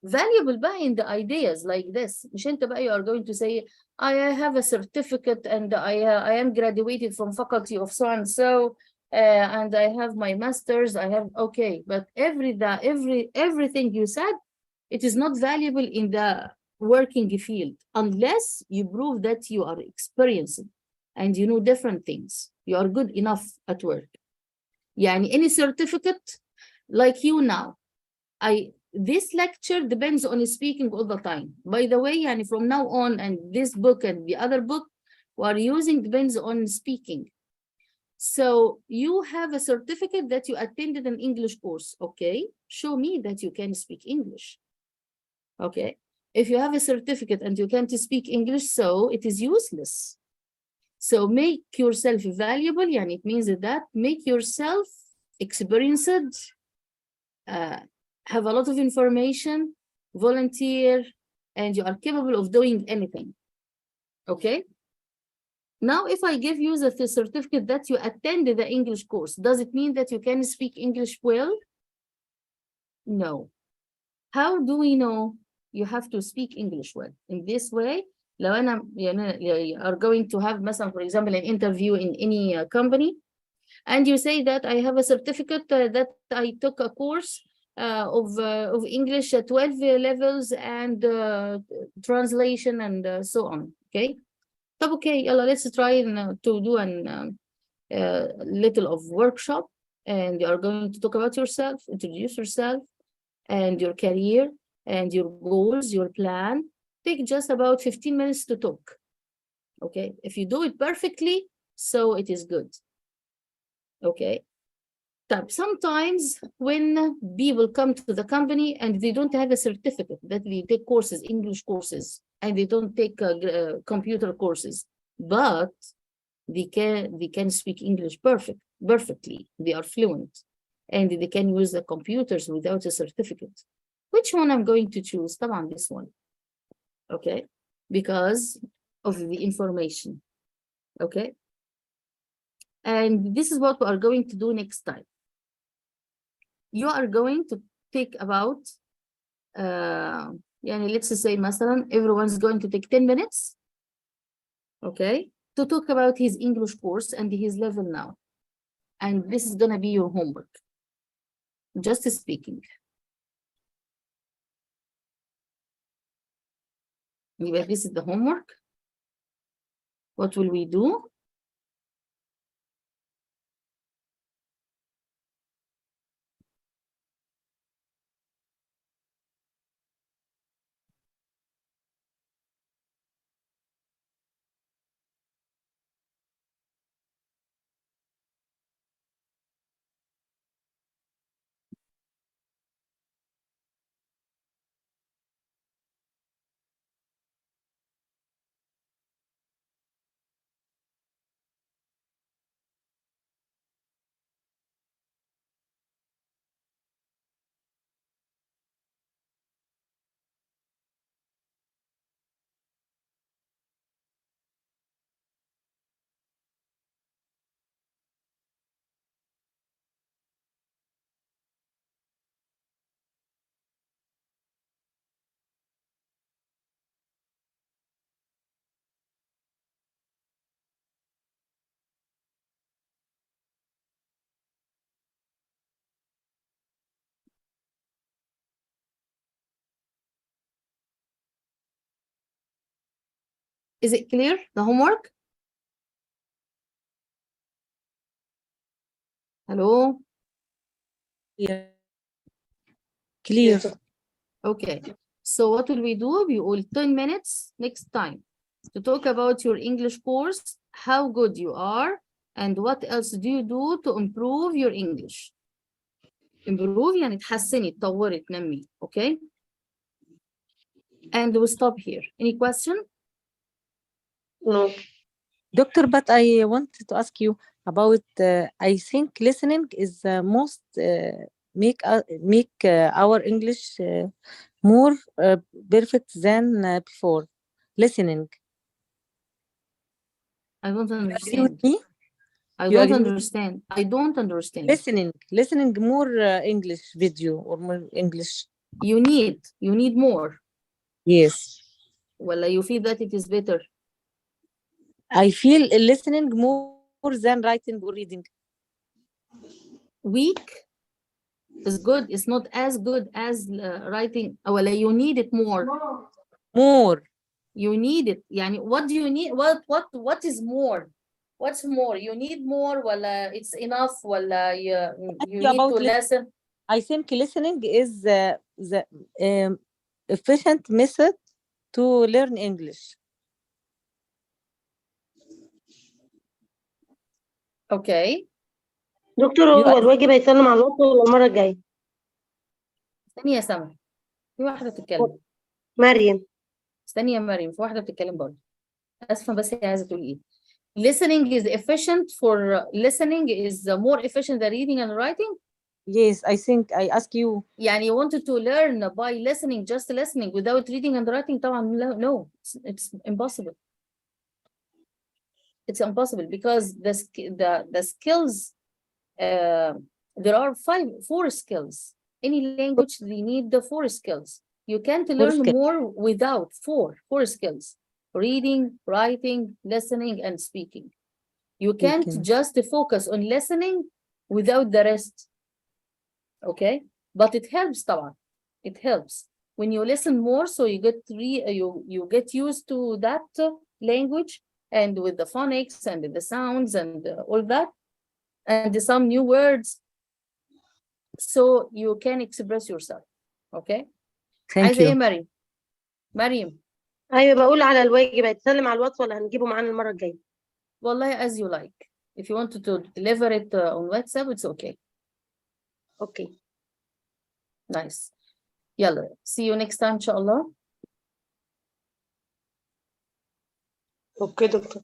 Valuable بقى in the ideas like this. مش انت بقى you are going to say I have a certificate and I am graduated from faculty of so and so and I have my masters. I have okay, but everything you said, it is not valuable in the working field unless you prove that you are experienced and you know different things. You are good enough at work. يعني any certificate like you now. This lecture depends on speaking all the time. By the way, and from now on, and this book and the other book we are using depends on speaking. So you have a certificate that you attended an English course. Okay, show me that you can speak English. Okay, if you have a certificate and you can't speak English, so it is useless. So make yourself valuable, and it means that make yourself experienced, have a lot of information, volunteer, and you are capable of doing anything. Okay? Now, if I give you the certificate that you attended the English course, does it mean that you can speak English well? No. How do we know? You have to speak English well. In this way, لو أنا you are going to have مثلا, for example, an interview in any company, and you say that I have a certificate that I took a course of English at 12 levels and translation and so on. Okay. طب okay, let's try to do a little of workshop, and you are going to talk about yourself, introduce yourself and your career and your goals, your plan. Take just about 15 minutes to talk. Okay. If you do it perfectly, so it is good. Okay. Sometimes when people come to the company and they don't have a certificate that they take courses, English courses, and they don't take computer courses, but they can speak English perfectly. They are fluent, and they can use the computers without a certificate. Which one I'm going to choose? Come on, this one. Okay, because of the information. Okay, and this is what we are going to do next time. You are going to take about, let's say, مثلا, everyone's going to take 10 minutes, okay, to talk about his English course and his level now. And this is going to be your homework. Just speaking. This is the homework. What will we do? Is it clear, the homework? Hello? Yeah. Clear. Okay. So what will we do? We will 10 minutes next time to talk about your English course, how good you are, and what else do you do to improve your English. Improve يعني تحسني تطوري تنمي. Okay? And we'll stop here. Any question? No. Doctor, but I wanted to ask you about, I think listening is the most make our English more perfect than before. Listening. I don't Agree understand. with me? I You don't agree with me? understand. I don't understand. Listening more English video or more English. You need more. Yes. Well, you feel that it is better. I feel listening more than writing or reading. Weak is good. It's not as good as writing. Well, you need it more. More. You need it. Yani, what do you need? What is more? What's more? You need more. Well, it's enough. Well, you need to listen. I think listening is the efficient method to learn English. Okay. دكتور هو الواجب هيسلم على الواتس ولا المرة الجاية؟ استني يا سمر. في واحدة بتتكلم. مريم. استني يا مريم، في واحدة بتتكلم برضه. اسفة بس هي عايزة تقول ايه؟ Listening is efficient for listening is more efficient than reading and writing. Yes, I think I ask you. يعني you wanted to learn by listening, just listening without reading and writing. طبعا no, it's impossible. It's impossible because the skills, there are 4 skills. Any language, they need the 4 skills. You can't learn more without 4 skills: reading, writing, listening, and speaking. You can't just focus on listening without the rest. Okay, but it helps طبعا. It helps when you listen more, so you get get used to that language, and with the phonics and the sounds and all that, and some new words, so you can express yourself. Okay. Thank you. مريم. ايوه بقول على الواجب هيتسلم على الواتس ولا هنجيبه معانا المرة الجاية؟ والله as you like. If you want to deliver it on WhatsApp, it's okay. Okay. Nice. يلا. See you next time إن شاء الله. Okay, doctor.